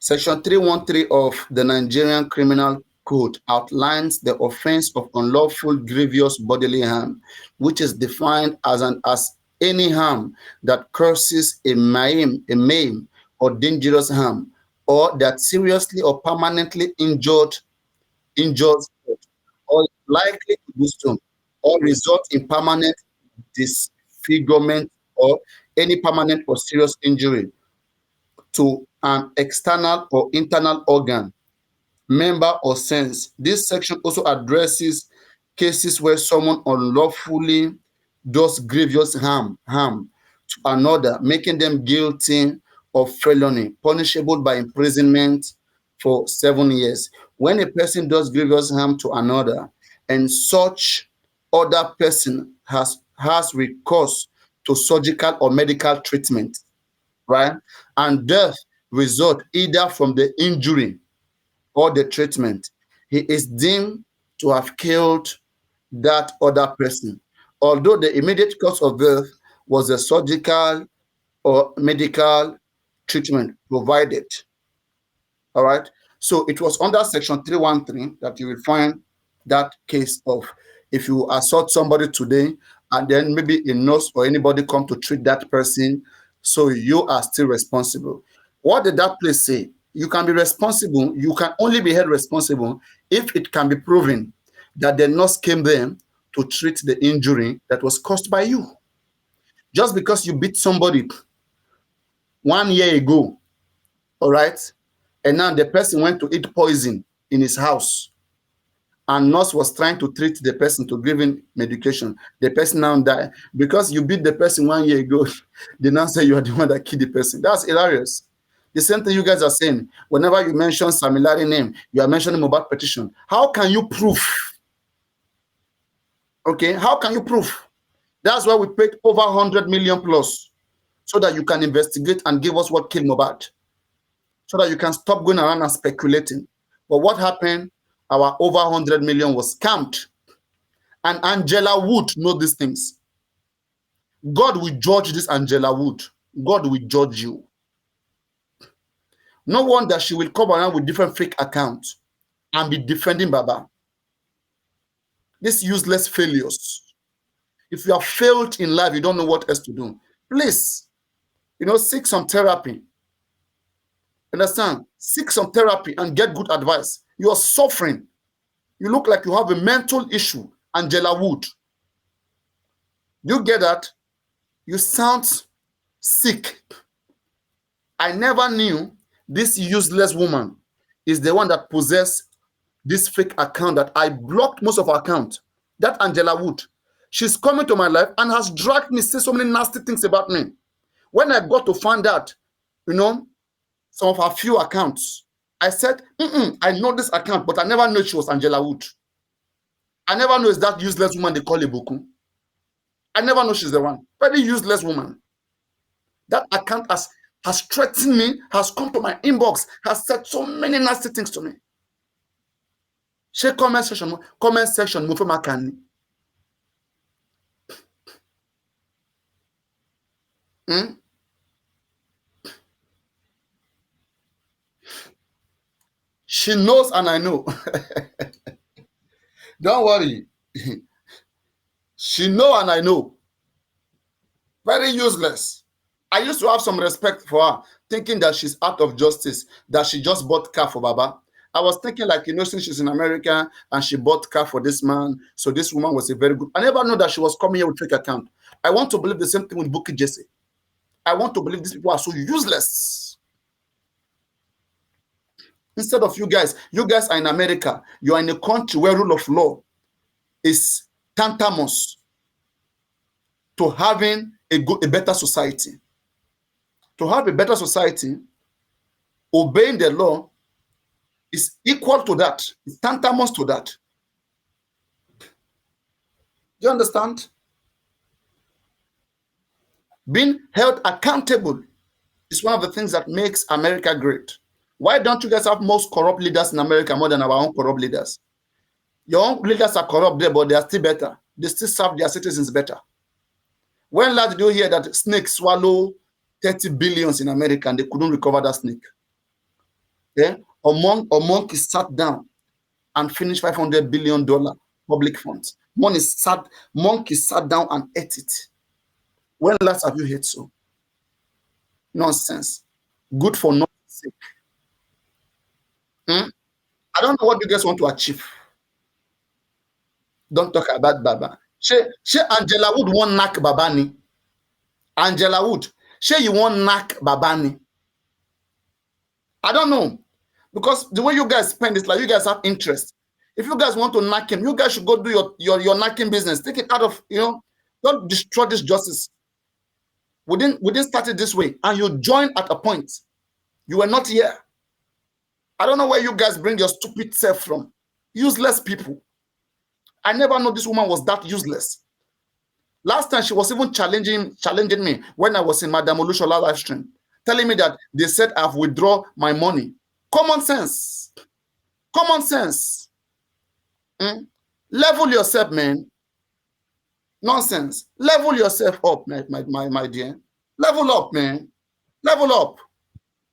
Section 313 of the Nigerian Criminal Code outlines the offense of unlawful grievous bodily harm, which is defined as any harm that causes a maim or dangerous harm, or that seriously or permanently injures or is likely to do so, or result in permanent disfigurement or any permanent or serious injury to an external or internal organ, member, or sense. This section also addresses cases where someone unlawfully does grievous harm to another, making them guilty of felony, punishable by imprisonment for 7 years. When a person does grievous harm to another, and such other person has recourse to surgical or medical treatment, right, and death result either from the injury or the treatment, he is deemed to have killed that other person, although the immediate cause of death was a surgical or medical treatment provided. All right. So it was under Section 313 that you will find that case of if you assault somebody today and then maybe a nurse or anybody come to treat that person, so you are still responsible. What did that place say? You can be responsible. You can only be held responsible if it can be proven that the nurse came there to treat the injury that was caused by you. Just because you beat somebody 1 year ago, all right, and now the person went to eat poison in his house, and nurse was trying to treat the person to give him medication. The person now died because you beat the person 1 year ago. They now say you are the one that killed the person. That's hilarious. The same thing you guys are saying. Whenever you mention Samilari name, you are mentioning mobile petition. How can you prove? Okay, how can you prove? That's why we paid over 100 million plus, so that you can investigate and give us what killed Mohbad, so that you can stop going around and speculating. But what happened? Our over 100 million was scammed. And Angela Wood knows these things. God will judge this Angela Wood. God will judge you. No wonder she will come around with different fake accounts and be defending Baba. These useless failures. If you have failed in life, you don't know what else to do. Please, seek some therapy. Understand? Seek some therapy and get good advice. You are suffering. You look like you have a mental issue. Angela Wood. You get that? You sound sick. I never knew this useless woman is the one that possessed this fake account that I blocked most of her account. That Angela Wood. She's coming to my life and has dragged me, say so many nasty things about me. When I got to find out, some of her few accounts, I said, I know this account, but I never knew she was Angela Wood. I never know it's that useless woman they call Ibuku. I never know she's the one. Very useless woman. That account has threatened me, has come to my inbox, has said so many nasty things to me. Share comment section, Mufema Kani. She knows and I know. Don't worry. She know and I know. Very useless. I used to have some respect for her, thinking that she's out of justice, that she just bought car for Baba. I was thinking like, since she's in America and she bought car for this man, so this woman was a very good. I never knew that she was coming here with fake account. I want to believe the same thing with Bukky Jesse. I want to believe these people are so useless. Instead of you guys are in America. You are in a country where rule of law is tantamount to having a better society. To have a better society, obeying the law is equal to that. It's tantamount to that. Do you understand? Being held accountable is one of the things that makes America great. Why don't you guys have most corrupt leaders in America more than our own corrupt leaders? Your own leaders are corrupt there, but they are still better. They still serve their citizens better. When last did you hear that snakes swallow 30 billions in America and they couldn't recover that snake? a monk is sat down and finished $500 billion public funds. Monk is sat down and ate it. When last have you ate so? Nonsense. Good for nothing sake. I don't know what you guys want to achieve. Don't talk about Baba. She Angela Wood won't knock Babani. Angela Wood. She you won't knock Babani. I don't know. Because the way you guys spend is like you guys have interest. If you guys want to knock him, you guys should go do your knocking business. Take it out of, don't destroy this justice. We didn't start it this way. And you joined at a point. You were not here. I don't know where you guys bring your stupid self from. Useless people. I never know this woman was that useless. Last time she was even challenging me when I was in Madame Olushola live stream, telling me that they said I've withdrawn my money. Common sense. Common sense. Level yourself, man. Nonsense. Level yourself up, my dear. Level up, man. Level up.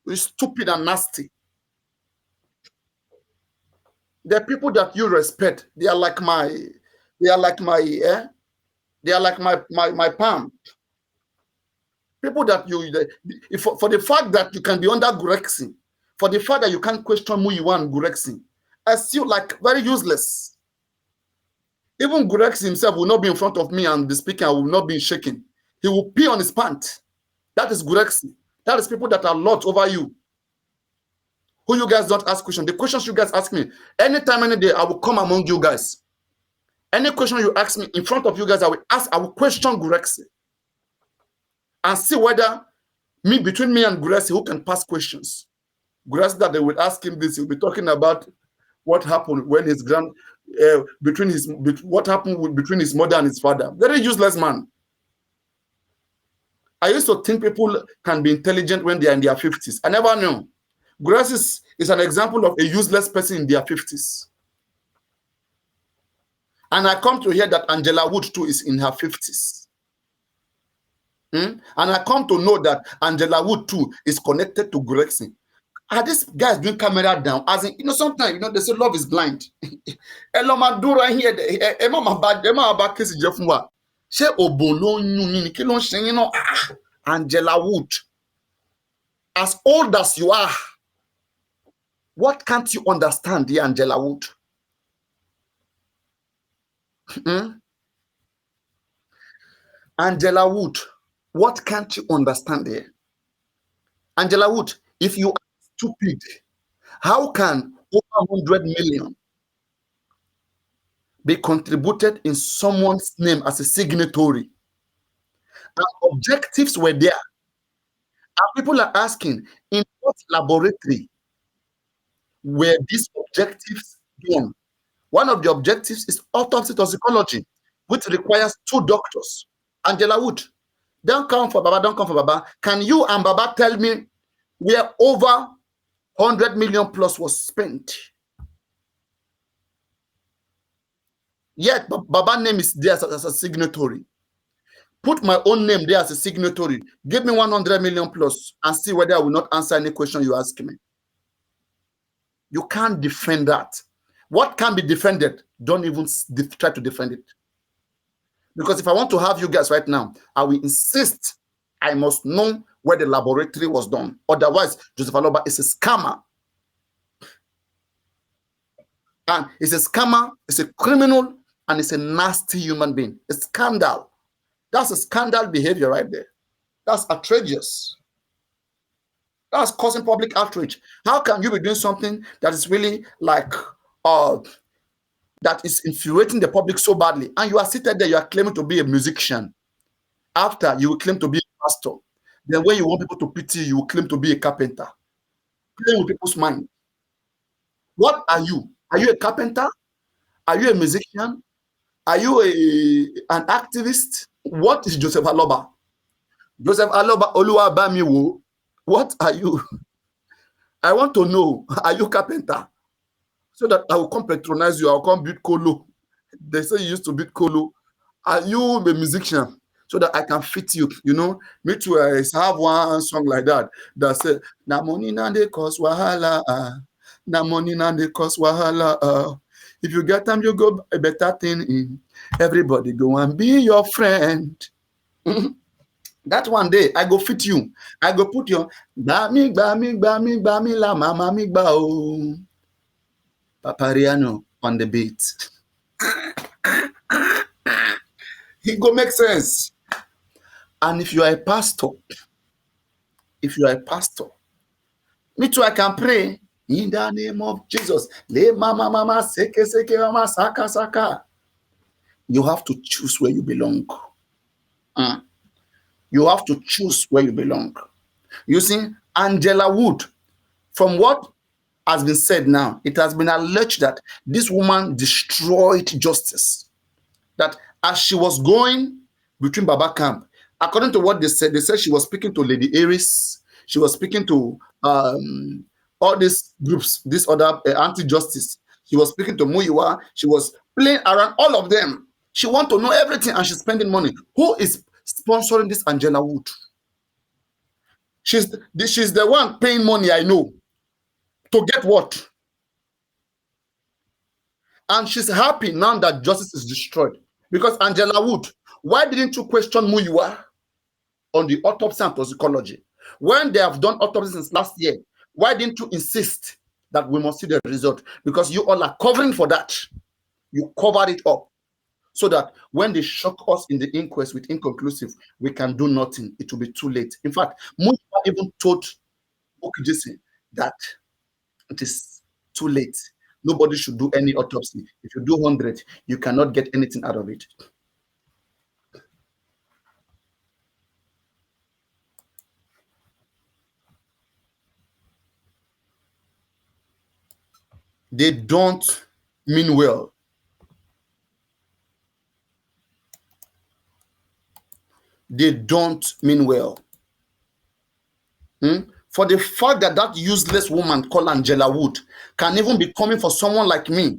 You're stupid and nasty. The people that you respect, they are like my palm. People that for the fact that you can be under gurexy, for the fact that you can't question who you are in gurexy, I feel like very useless. Even gurexy himself will not be in front of me and be speaking. I will not be shaking. He will pee on his pants. That is gurexy. That is people that are lot over you. Who you guys don't ask questions. The questions you guys ask me, anytime, any day, I will come among you guys. Any question you ask me in front of you guys, I will question gurexy. And see whether between me and gurexy, who can pass questions. Gurexy that they will ask him this, he'll be talking about what happened when between his mother and his father. Very useless man. I used to think people can be intelligent when they are in their 50s. I never knew. Gurexy is an example of a useless person in their 50s. And I come to hear that Angela Wood too is in her 50s. And I come to know that Angela Wood too is connected to gurexy. Are these guys doing camera down? As in, sometimes, they say love is blind. Angela Wood, as old as you are, what can't you understand, dear Angela Wood? Angela Wood, what can't you understand there? Angela Wood, if you are stupid, how can over 100 million be contributed in someone's name as a signatory? And objectives were there. And people are asking, in what laboratory were these objectives done? One of the objectives is autopsy toxicology, which requires 2 doctors. Angela Wood, don't come for Baba. Can you and Baba tell me where over 100 million plus was spent? Yet Baba's name is there as a signatory. Put my own name there as a signatory. Give me 100 million plus and see whether I will not answer any question you ask me. You can't defend that. What can be defended? Don't even try to defend it. Because if I want to have you guys right now, I will insist I must know where the laboratory was done. Otherwise, Joseph Aloba is a scammer. And he's a scammer, he's a criminal, and he's a nasty human being. A scandal. That's a scandal behavior right there. That's outrageous. That's causing public outrage. How can you be doing something that is really like that is infuriating the public so badly, and you are seated there, you are claiming to be a musician. After you will claim to be a pastor. Then when you want people to pity you, will claim to be a carpenter. Playing with people's mind. What are you? Are you a carpenter? Are you a musician? Are you an activist? What is Joseph Aloba? Joseph Aloba Oluwabamiwo. What are you? I want to know. Are you carpenter? So that I will come patronize you. I will come beat Kolo. They say you used to beat Kolo. Are you a musician? so that I can fit you. You know, me too. I have one song like that that said, "Na money na dey cause wahala, na money na dey cause wahala. If you get time, you go a better thing in. Everybody go and be your friend." That one day I go fit you. I go put your gbami la mama mi gba o. Papariano on the beat. It go make sense. And if you are a pastor, me too, I can pray in the name of Jesus. Le mama seke mama saka. You have to choose where you belong. You have to choose where you belong. You see, Angela Wood, from what has been said now, it has been alleged that this woman destroyed justice. That as she was going between Baba camp, according to what they said she was speaking to Lady Aries, she was speaking to all these groups, this other anti-justice. She was speaking to Muyiwa. She was playing around all of them. She wants to know everything and she's spending money. Who is sponsoring this Angela Wood? She's the one paying money, I know. To get what? And she's happy now that justice is destroyed. Because Angela Wood, why didn't you question Muyiwa on the autopsy and toxicology? When they have done autopsy since last year, why didn't you insist that we must see the result? Because you all are covering for that. You covered it up so that when they shock us in the inquest with inconclusive, we can do nothing. It will be too late. In fact, Muyiwa even told Okijisi that it is too late. Nobody should do any autopsy. If you do 100, you cannot get anything out of it. They don't mean well. They don't mean well. For the fact that that useless woman called Angela Wood can even be coming for someone like me.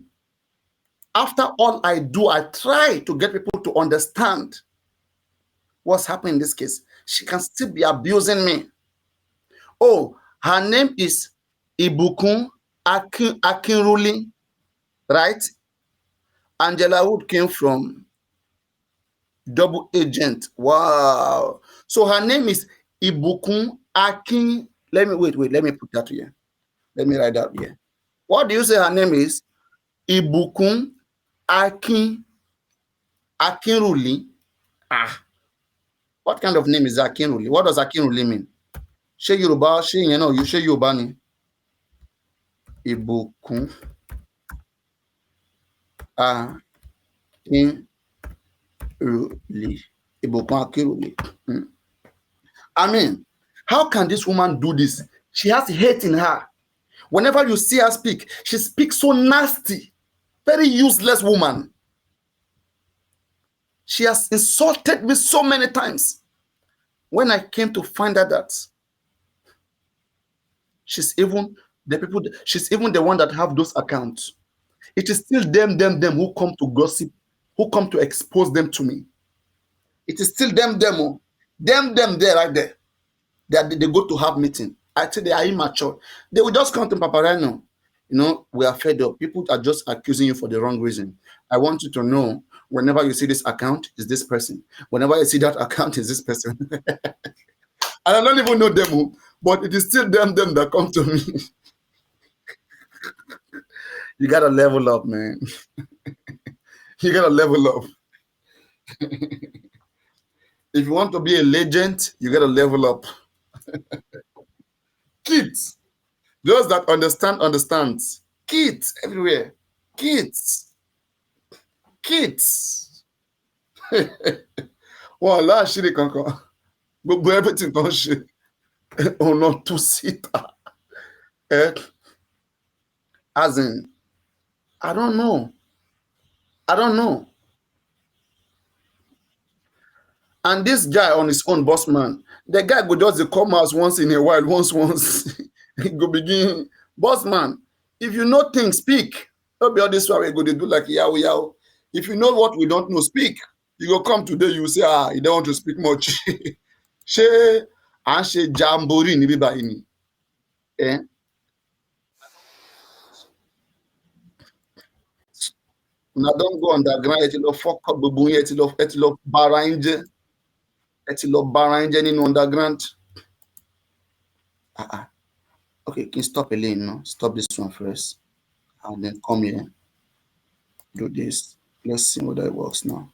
After all I do, I try to get people to understand what's happening in this case. She can still be abusing me. Oh, her name is Ibukun Akinruli, right? Angela Wood came from double agent. Wow. So her name is Ibukun Akin. Let me put that here. Let me write that here. What do you say her name is? Ibukun Akinruli. What kind of name is Akinruli? What does Akinruli mean? She Yoruba, you say Yoruba ni. Ibukun Akinruli. Ibukun Akinruli. I mean, how can this woman do this? She has hate in her. Whenever you see her speak, she speaks so nasty. Very useless woman. She has insulted me so many times. When I came to find out that she's even the one that have those accounts. It is still them who come to gossip, who come to expose them to me. It is still them there right there. They go to have meeting. I say they are immature. They will just come to Papariano. You know, we are fed up. People are just accusing you for the wrong reason. I want you to know, whenever you see this account, is this person. Whenever you see that account, is this person. And I don't even know them, but it is still them that come to me. You gotta level up, man. You gotta level up. If you want to be a legend, you gotta level up. Kids, those that understands. Kids everywhere. Kids. Well, last shit kankan. But everything don't shit. Oh, not to sit. As in, I don't know. And this guy on his own, boss man, the guy go just come out once in a while, once. He go begin, boss man, if you know things, speak. Don't be all this way, go to do like yao. If you know what we don't know, speak. You go come today, you say, you don't want to speak much. Ṣé à ń ṣe jamboree níbí báyìí ni? Eh? Una don go underground, ẹ ti lọ fọ́kọ̀ gbogbo yín, ẹ ti lọ bara yín jẹ́, ẹ ti lọ bara yín jẹ́ nínú underground. Okay, can you stop a lane now? Stop this one first. And then come here. Do this. Let's see whether it works now.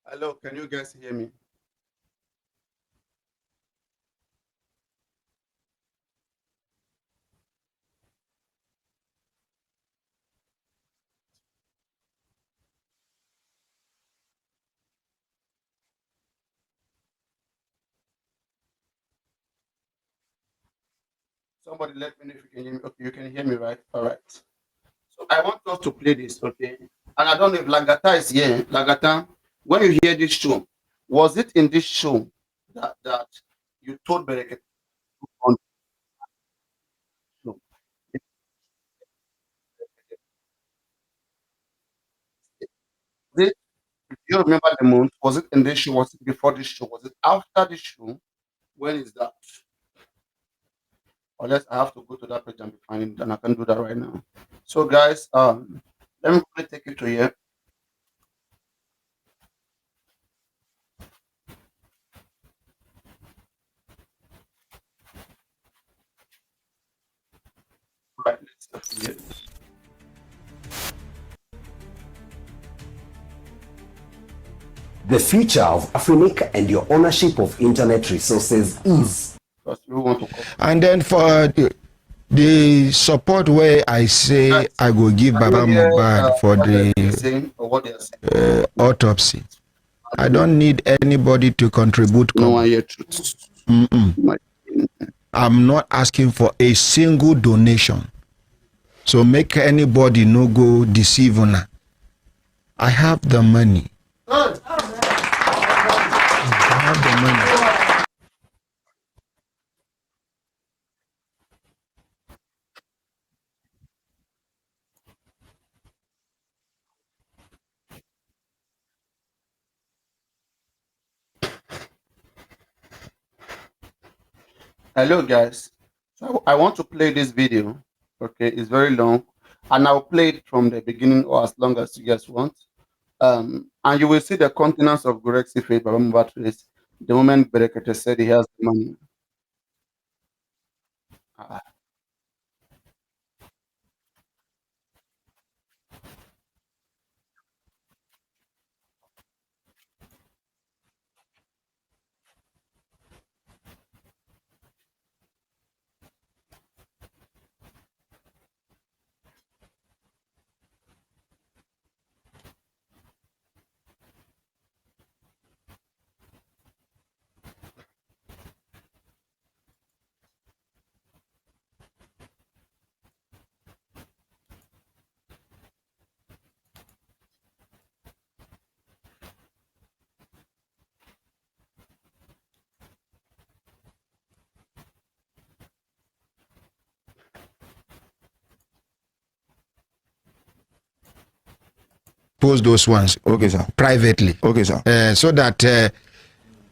Hello, can you guys hear me? Somebody let me know if you can hear me. Okay, you can hear me, right? All right. So I want us to play this, okay? And I don't know if Lagata is here. Lagata, when you hear this show, was it in this show that you told Bereket on the show? Do you remember the month? Was it in this show? Was it before this show? Was it after this show? When is that? Unless I have to go to that page and be finding it, and I can do that right now. So guys, let me quickly take you to here. Right, let's start here. The future of Afrinica and your ownership of internet resources is. Because we want to And then for the support where I say I go give Baba Mohbad for the autopsy. I don't need anybody to contribute. No one hear truth. I'm not asking for a single donation. So make anybody no go deceive una. I have the money. I have the money. Hello guys. So I want to play this video. Okay, it's very long, and I'll play it from the beginning or as long as you guys want. And you will see the countenance of gurexy faith Baba Mohbad face the moment Berekete said he has the money. Ah, Post those ones. Okay, sir. Privately. Okay, sir. So that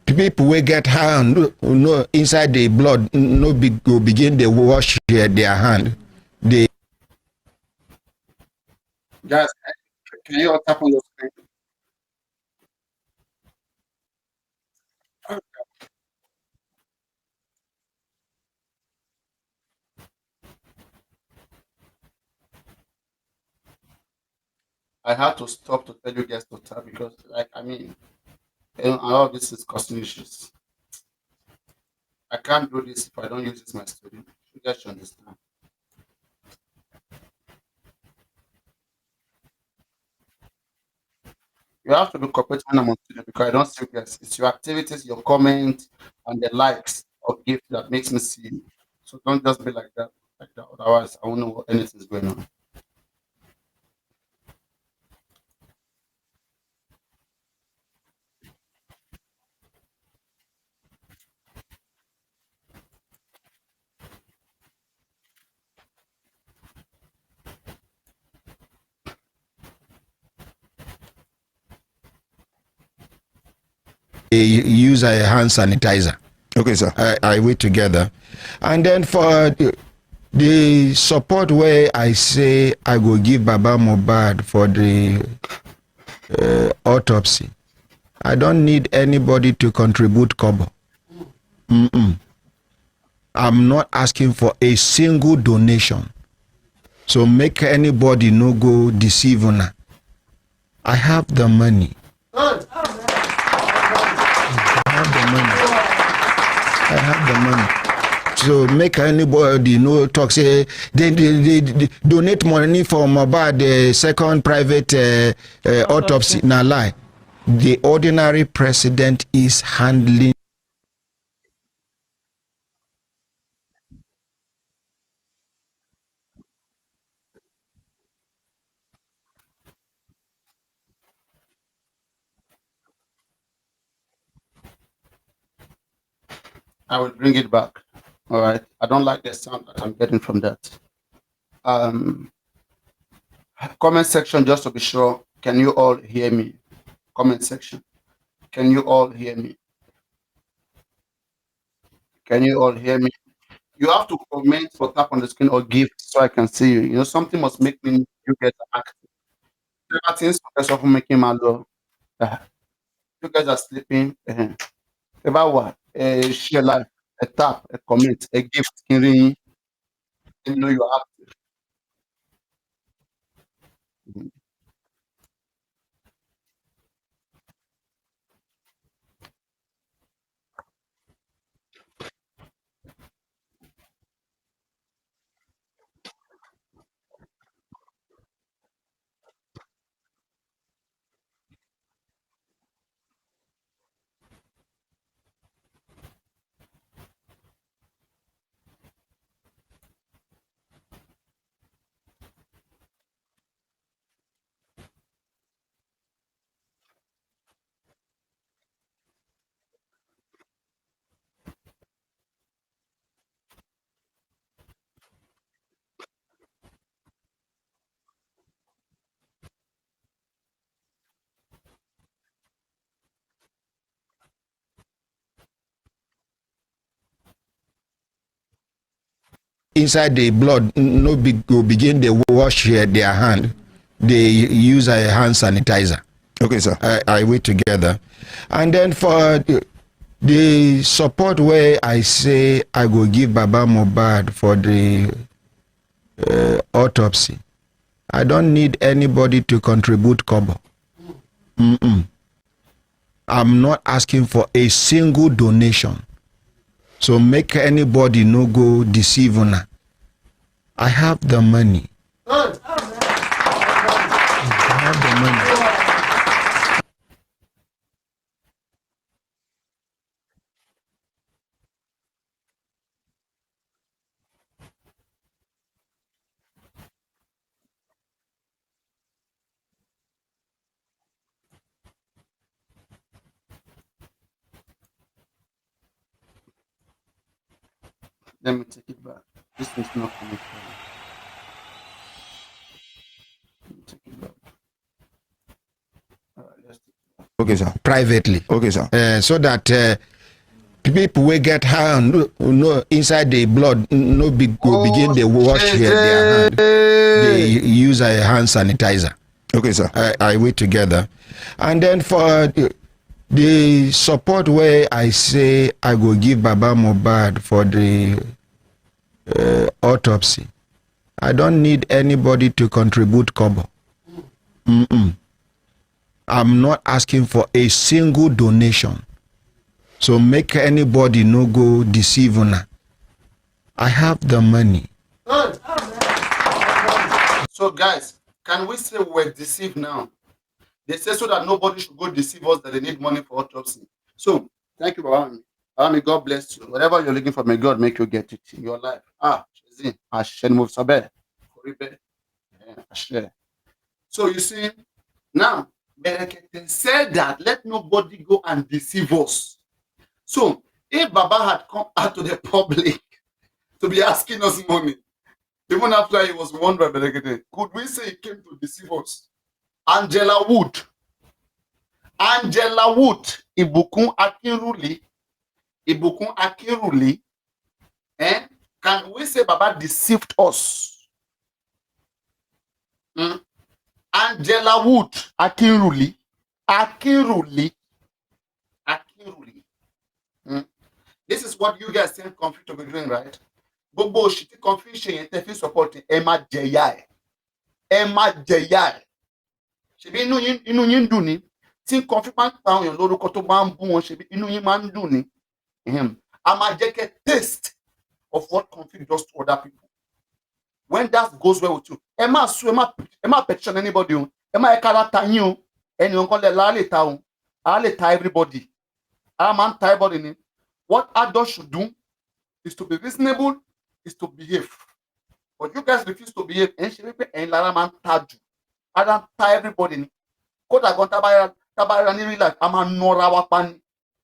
people will get hand no inside the blood no go begin they wash their hand. They guys, can you all tap on your screen? I had to stop to tell you guys to tap because, like, I mean, a lot of this is costing issues. I can't do this if I don't use this my studio. You guys should understand. You have to be cooperative when I'm on studio because I don't see you guys. It's your activities, your comments, and the likes or gift that makes me see you. So don't just be like that, like that. Otherwise, I won't know what anything's going on. use a hand sanitizer. Okay, sir. I wait together. And then for the support where I say I go give Baba Mohbad for the autopsy. I don't need anybody to contribute kobo. I'm not asking for a single donation. So make anybody no go deceive una. I have the money. I have the money. I have the money. So make anybody no talk say they donate money for Mohbad the second private autopsy. Na lie. The ordinary president is handling. I will bring it back. All right. I don't like the sound that I'm getting from that. Comment section, just to be sure. Can you all hear me? Comment section. Can you all hear me? Can you all hear me? You have to comment or tap on the screen or give so I can see you. You know, something must make me you get active. Things of making my law. You guys are sleeping. About what? Share life, a tap, a comment, a gift. You know you are active. inside the blood no go begin they wash their hand. They use a hand sanitizer. Okay, sir. I wait together. And then for the support where I say I go give Baba Mohbad for the autopsy, I don't need anybody to contribute kobo. I'm not asking for a single donation. So make anybody no go deceive una. I have the money. I have the money. Let me take it back. This is not coming from. Let me take it back. All right, let's take it back. Okay, sir. Privately. Okay, sir. So that people will get hand no inside the blood no go begin they wash their hand. They use a hand sanitizer. Okay, sir. I wait together. And then for the support where I say I go give Baba Mohbad for the autopsy, I don't need anybody to contribute kobo. I'm not asking for a single donation. So make anybody no go deceive una. I have the money. So guys, can we say we're deceived now? They say so that nobody should go deceive us that they need money for autopsy. So thank you, Baba. May God bless you. Whatever you're looking for, may God make you get it in your life. So you see, now Berekete said that let nobody go and deceive us. So if Baba had come out to the public to be asking us money, even after he was warned by Berekete, could we say he came to deceive us? Angela Wood, Ibukun Akinruli, can we say Baba deceived us? Angela Wood, Akinruli. This is what you guys think conflict to be doing, right? Gbogbo shiti confusion yẹn tẹ́ fi support ẹ má jẹ̀yà ẹ̀. Ṣebí inú yín dùn ni tí conflict máa ń pa àwọn èèyàn lórúkọ tó bá ń bú wọn ṣebí inú yín máa ń dùn ni. A máa jẹ́ kẹ́ taste of what conflict does to other people. When that goes well with you, ẹ má sue, ẹ má petition anybody o, ẹ má ẹ kára ta yín o, ẹni ọ̀kan lẹ̀ la lè ta o, a lè ta everybody, a máa ń ta everybody ni. What adults should do is to be reasonable, is to behave. But you guys refuse to behave. And she repeat, and Lara man taju. I don't tie everybody ni. Kódà gan tabara ni real life. I'm a nora wapani.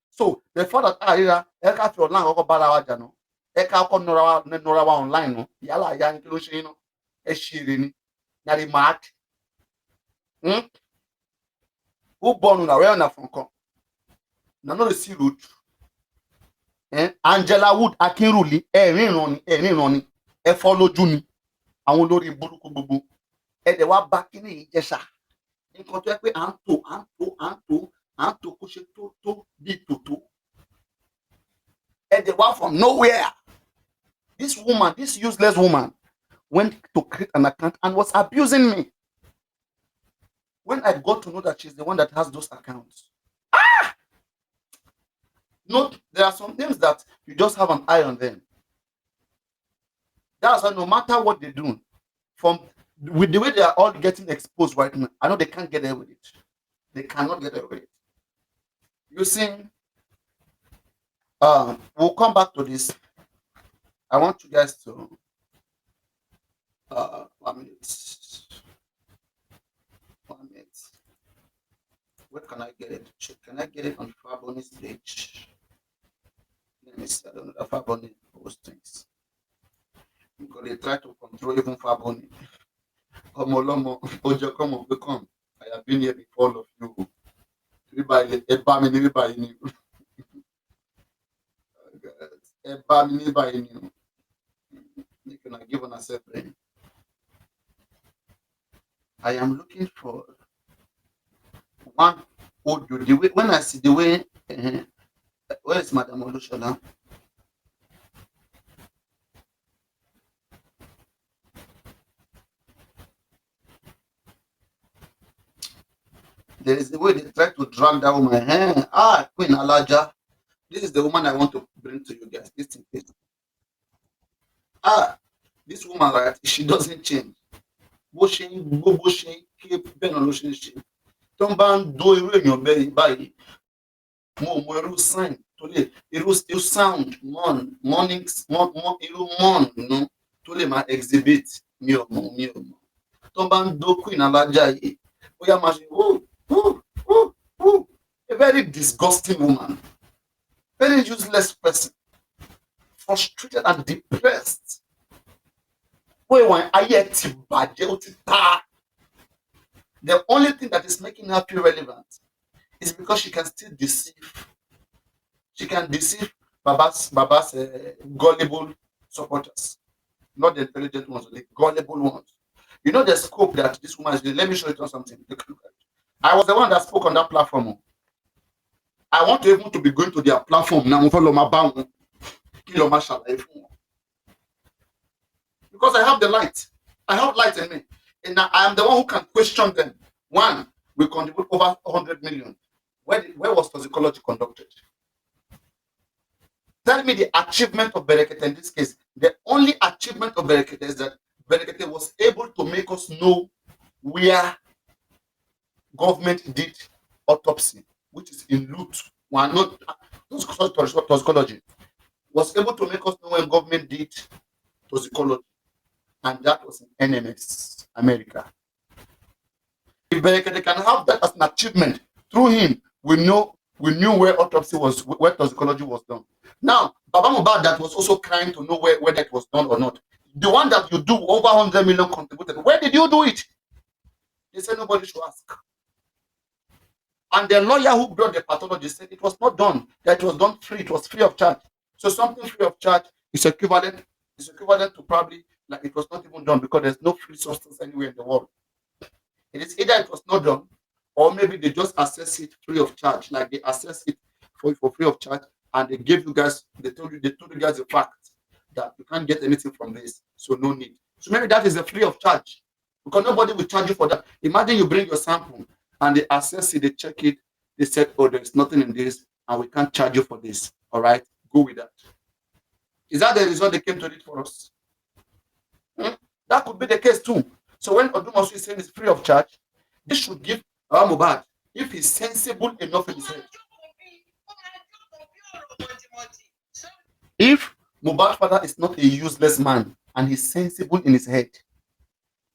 So the fact that Arira, eka fi online kọ́kọ́ bára wa jà no. Eka kọ́kọ́ nora wa online no. Yálà ya ni kí ló ṣe yín no. Ẹ ṣeré ni. Yari mad. Who born una where una from come? Na no dey see road. Angela Wood Akinruli ẹ̀rín ni ẹ fọ́ lójú ni àwọn olórí burúkú gbogbo ẹ dẹ̀ wá bá kíní yìí jẹ́ ṣá nǹkan tó yẹ pé à ń tò kó ṣe tó bí tòtó ẹ dẹ̀ wá from nowhere. This woman, this useless woman went to create an account and was abusing me. When I got to know that she's the one that has those accounts. No, there are some things that you just have an eye on them. That's why no matter what they do, with the way they are all getting exposed right now, I know they can't get away with it. They cannot get away with it. You see, we'll come back to this. I want you guys to 1 minute. 1 minute. Where can I get it? Can I get it on Faboni's page? Let me see. I don't know if Faboni posts things. Because they try to control even Faboni. Come on, Ojo, come on, come. I have been here before all of you. Everybody, You can give on a separate. I am looking for one audio. The way when I see the way, where is Madam Olushola? There is the way they try to drag that woman. Queen Alaja. This is the woman I want to bring to you guys. Listen, please. This woman, right? She doesn't change. Bó ṣe ń gbó, bó ṣe ń ké, bẹ́ẹ̀ náà ló ṣe ń ṣe. Tó ń bá ń dó irú èèyàn báyìí, mo mọ irú sign tó lè, irú sound, morning, irú nù tó lè máa exhibit mi ò mọ̀. Tó ń bá ń dó Queen Alaja yìí, ó yá máa ṣe a very disgusting woman, very useless person, frustrated and depressed. The only thing that is making her feel relevant is because she can still deceive. She can deceive Baba's gullible supporters, not the intelligent ones, the gullible ones. You know the scope that this woman is doing. Let me show you something. I was the one that spoke on that platform. I want to even to be going to their platform now because I have the light. I have light in me. And I am the one who can question them. One, we contribute over 100 million. Where was toxicology conducted? Tell me the achievement of Berekete in this case. The only achievement of Berekete is that Berekete was able to make us know where government did autopsy, which is in Lut. One, not toxicology. Was able to make us know when government did toxicology. And that was in NMS, America. If Berekete can have that as an achievement, through him, we knew where autopsy was, where toxicology was done. Now, Baba Mohbad that was also trying to know where that was done or not. The one that you do over 100 million contributed, where did you do it? They said nobody should ask. And the lawyer who brought the pathology said it was not done, that it was done free, it was free of charge. So something free of charge is equivalent to probably like it was not even done because there's no free substance anywhere in the world. It is either it was not done or maybe they just assess it free of charge, like they assess it for free of charge and they gave you guys, they told you guys the fact that you can't get anything from this, so no need. So maybe that is a free of charge because nobody will charge you for that. Imagine you bring your sample and they assess it, they check it, they said, oh, there's nothing in this and we can't charge you for this. All right, go with that. Is that the result they came to it for us? That could be the case too. So when Odumosu is saying it's free of charge, this should give Mohbad, if he's sensible enough in his head. If Mohbad's father is not a useless man and he's sensible in his head,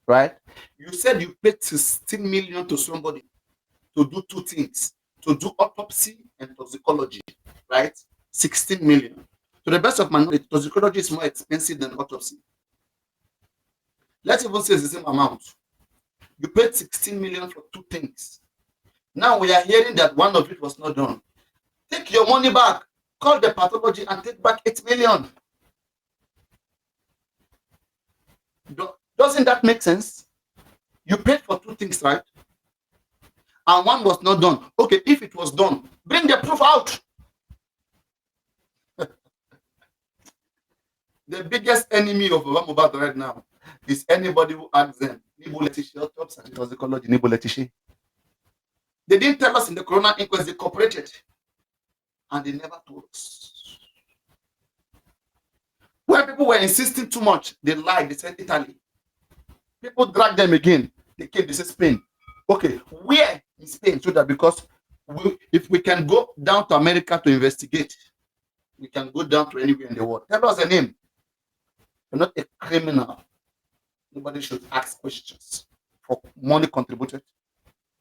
right? You said you paid 16 million to somebody to do two things, to do autopsy and toxicology, right? 16 million. To the best of my knowledge, toxicology is more expensive than autopsy. Let's even say it's the same amount. You paid 16 million for two things. Now we are hearing that one of it was not done. Take your money back. Call the pathology and take back 8 million. Doesn't that make sense? You paid for two things, right? And one was not done. Okay, if it was done, bring the proof out. The biggest enemy of Mohbad right now is anybody who asks them, autopsy and toxicology, they didn't tell us in the corona inquest, they cooperated. And they never told us. When people were insisting too much, they lied, they said Italy. People dragged them again. They came, they said Spain. Okay, where in Spain? So that because if we can go down to America to investigate, we can go down to anywhere in the world. Tell us a name. You're not a criminal. Nobody should ask questions for money contributed.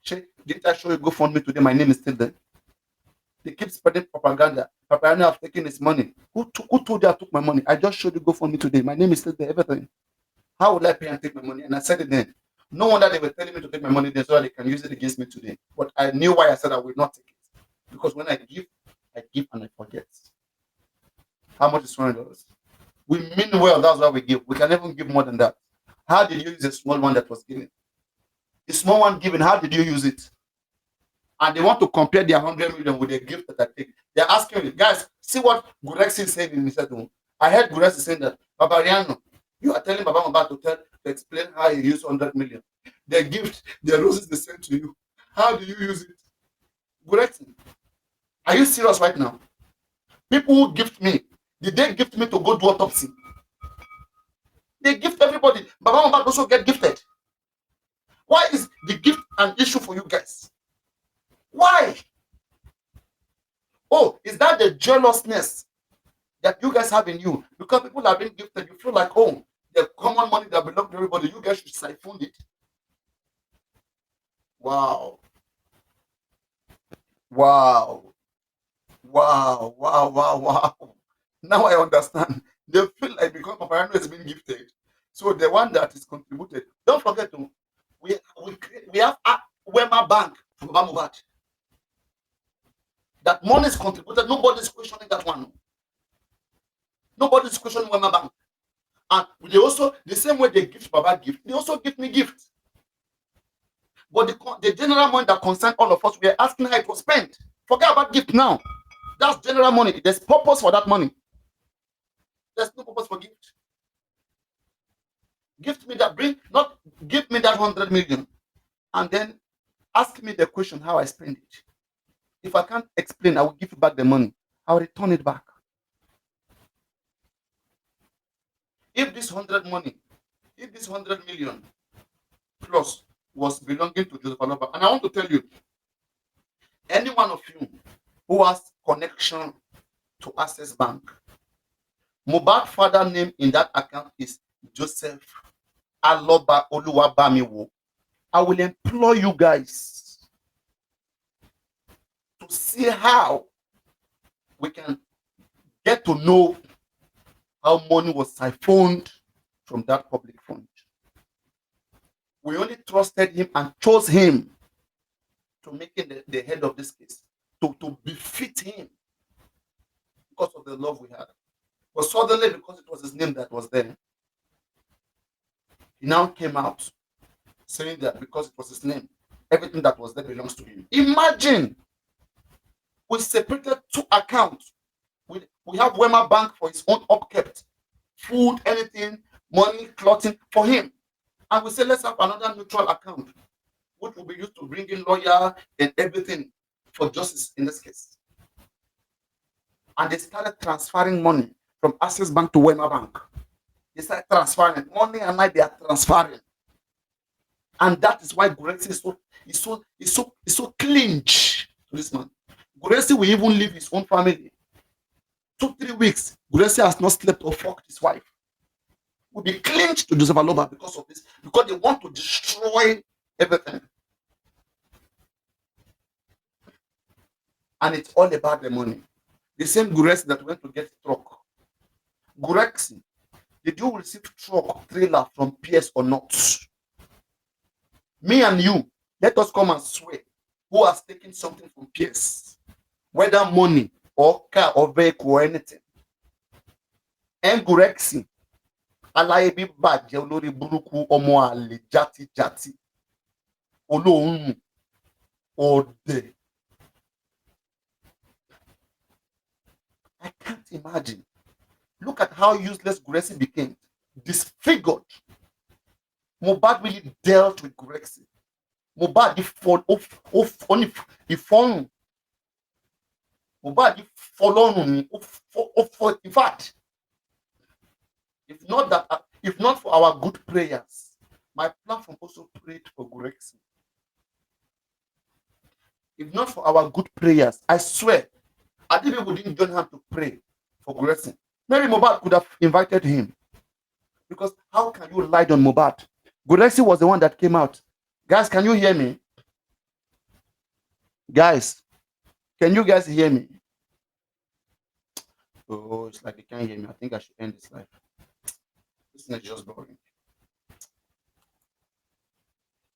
Didn't I show you GoFundMe today? My name is still there. They keep spreading propaganda. Papariano have taken his money. Who told you I took my money? I just showed you GoFundMe today. My name is still there. Everything. How would I pay and take my money? And I said it then. No wonder they were telling me to take my money then so that they can use it against me today. But I knew why I said I will not take it. Because when I give and I forget. How much is $200? We mean well, that's why we give. We can even give more than that. How did you use the small one that was given? The small one given, how did you use it? And they want to compare their 100 million with the gift that I take. They're asking me, guys, see what gurexy is saying in his room. I heard gurexy saying that, Papariano, you are telling Baba Maba to explain how you use 100 million. The gift, the roses they sent to you. How do you use it? Gurexy, are you serious right now? People who gift me, did they gift me to go do autopsy? They gift everybody. Baba Maba also get gifted. Why is the gift an issue for you guys? Why? Oh, is that the jealousness that you guys have in you? Because people have been gifted, you feel like, oh, the common money that belongs to everybody, you guys should siphon it. Wow. Wow. Wow. Wow. Wow. Wow. Now I understand. They feel like because Papariano has been gifted, so the one that is contributed. Don't forget to we have a Wema Bank for Baba. That money is contributed. Nobody's questioning that one. Nobody's questioning Wema Bank. And they also, the same way they give Baba gift, they also give me gift. But the general money that concerns all of us, we are asking how it was spent. Forget about gift now. That's general money. There's purpose for that money. There's no purpose for gift. Gift me that not give me that 100 million and then ask me the question how I spend it. If I can't explain, I will give you back the money. I will return it back. If this 100 million plus was belonging to Joseph Aloba, and I want to tell you, any one of you who has connection to Access Bank, Mohbad's father name in that account is Joseph Aloba Oluwabamiwo. I will implore you guys to see how we can get to know how money was siphoned from that public fund. We only trusted him and chose him to make it the head of this case, to befit him because of the love we had. But suddenly, because it was his name that was there, he now came out saying that because it was his name, everything that was there belongs to him. Imagine we separated two accounts. We have Wema Bank for his own upkept, food, anything, money, clothing for him. And we say, let's have another neutral account, which will be used to bring in lawyer and everything for justice in this case. And they started transferring money from Access Bank to Wema Bank. They started transferring money, and now they are transferring. And that is why gurexy is so clinch to this man. Gurexy will even leave his own family. 2-3 weeks, gurexy has not slept or fucked his wife. Will be clinched to Joseph Aloba because of this, because they want to destroy everything. And it's all about the money. The same gurexy that went to get truck. Gurexy, did you receive truck trailer from PS or not? Me and you, let us come and swear who has taken something from PS, whether money or car or vehicle or anything. And gurexy, alayebi bàjẹ́ olórí burúkú ọmọ àlè játijàti olóhùn ọdẹ. I can't imagine. Look at how useless gurexy became. Disfigured. Mohbad really dealt with gurexy. Mohbad in fact, if not for our good prayers, my platform also prayed for gurexy. If not for our good prayers, I swear, I think people didn't join hands to pray for gurexy. Maybe Mohbad could have invited him. Because how can you lie on Mohbad? Gurexy was the one that came out. Guys, can you hear me? Guys, can you guys hear me? Oh, it's like they can't hear me. I think I should end this live. This is just boring.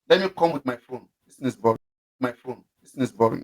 Let me come with my phone. This is boring. My phone. This is boring.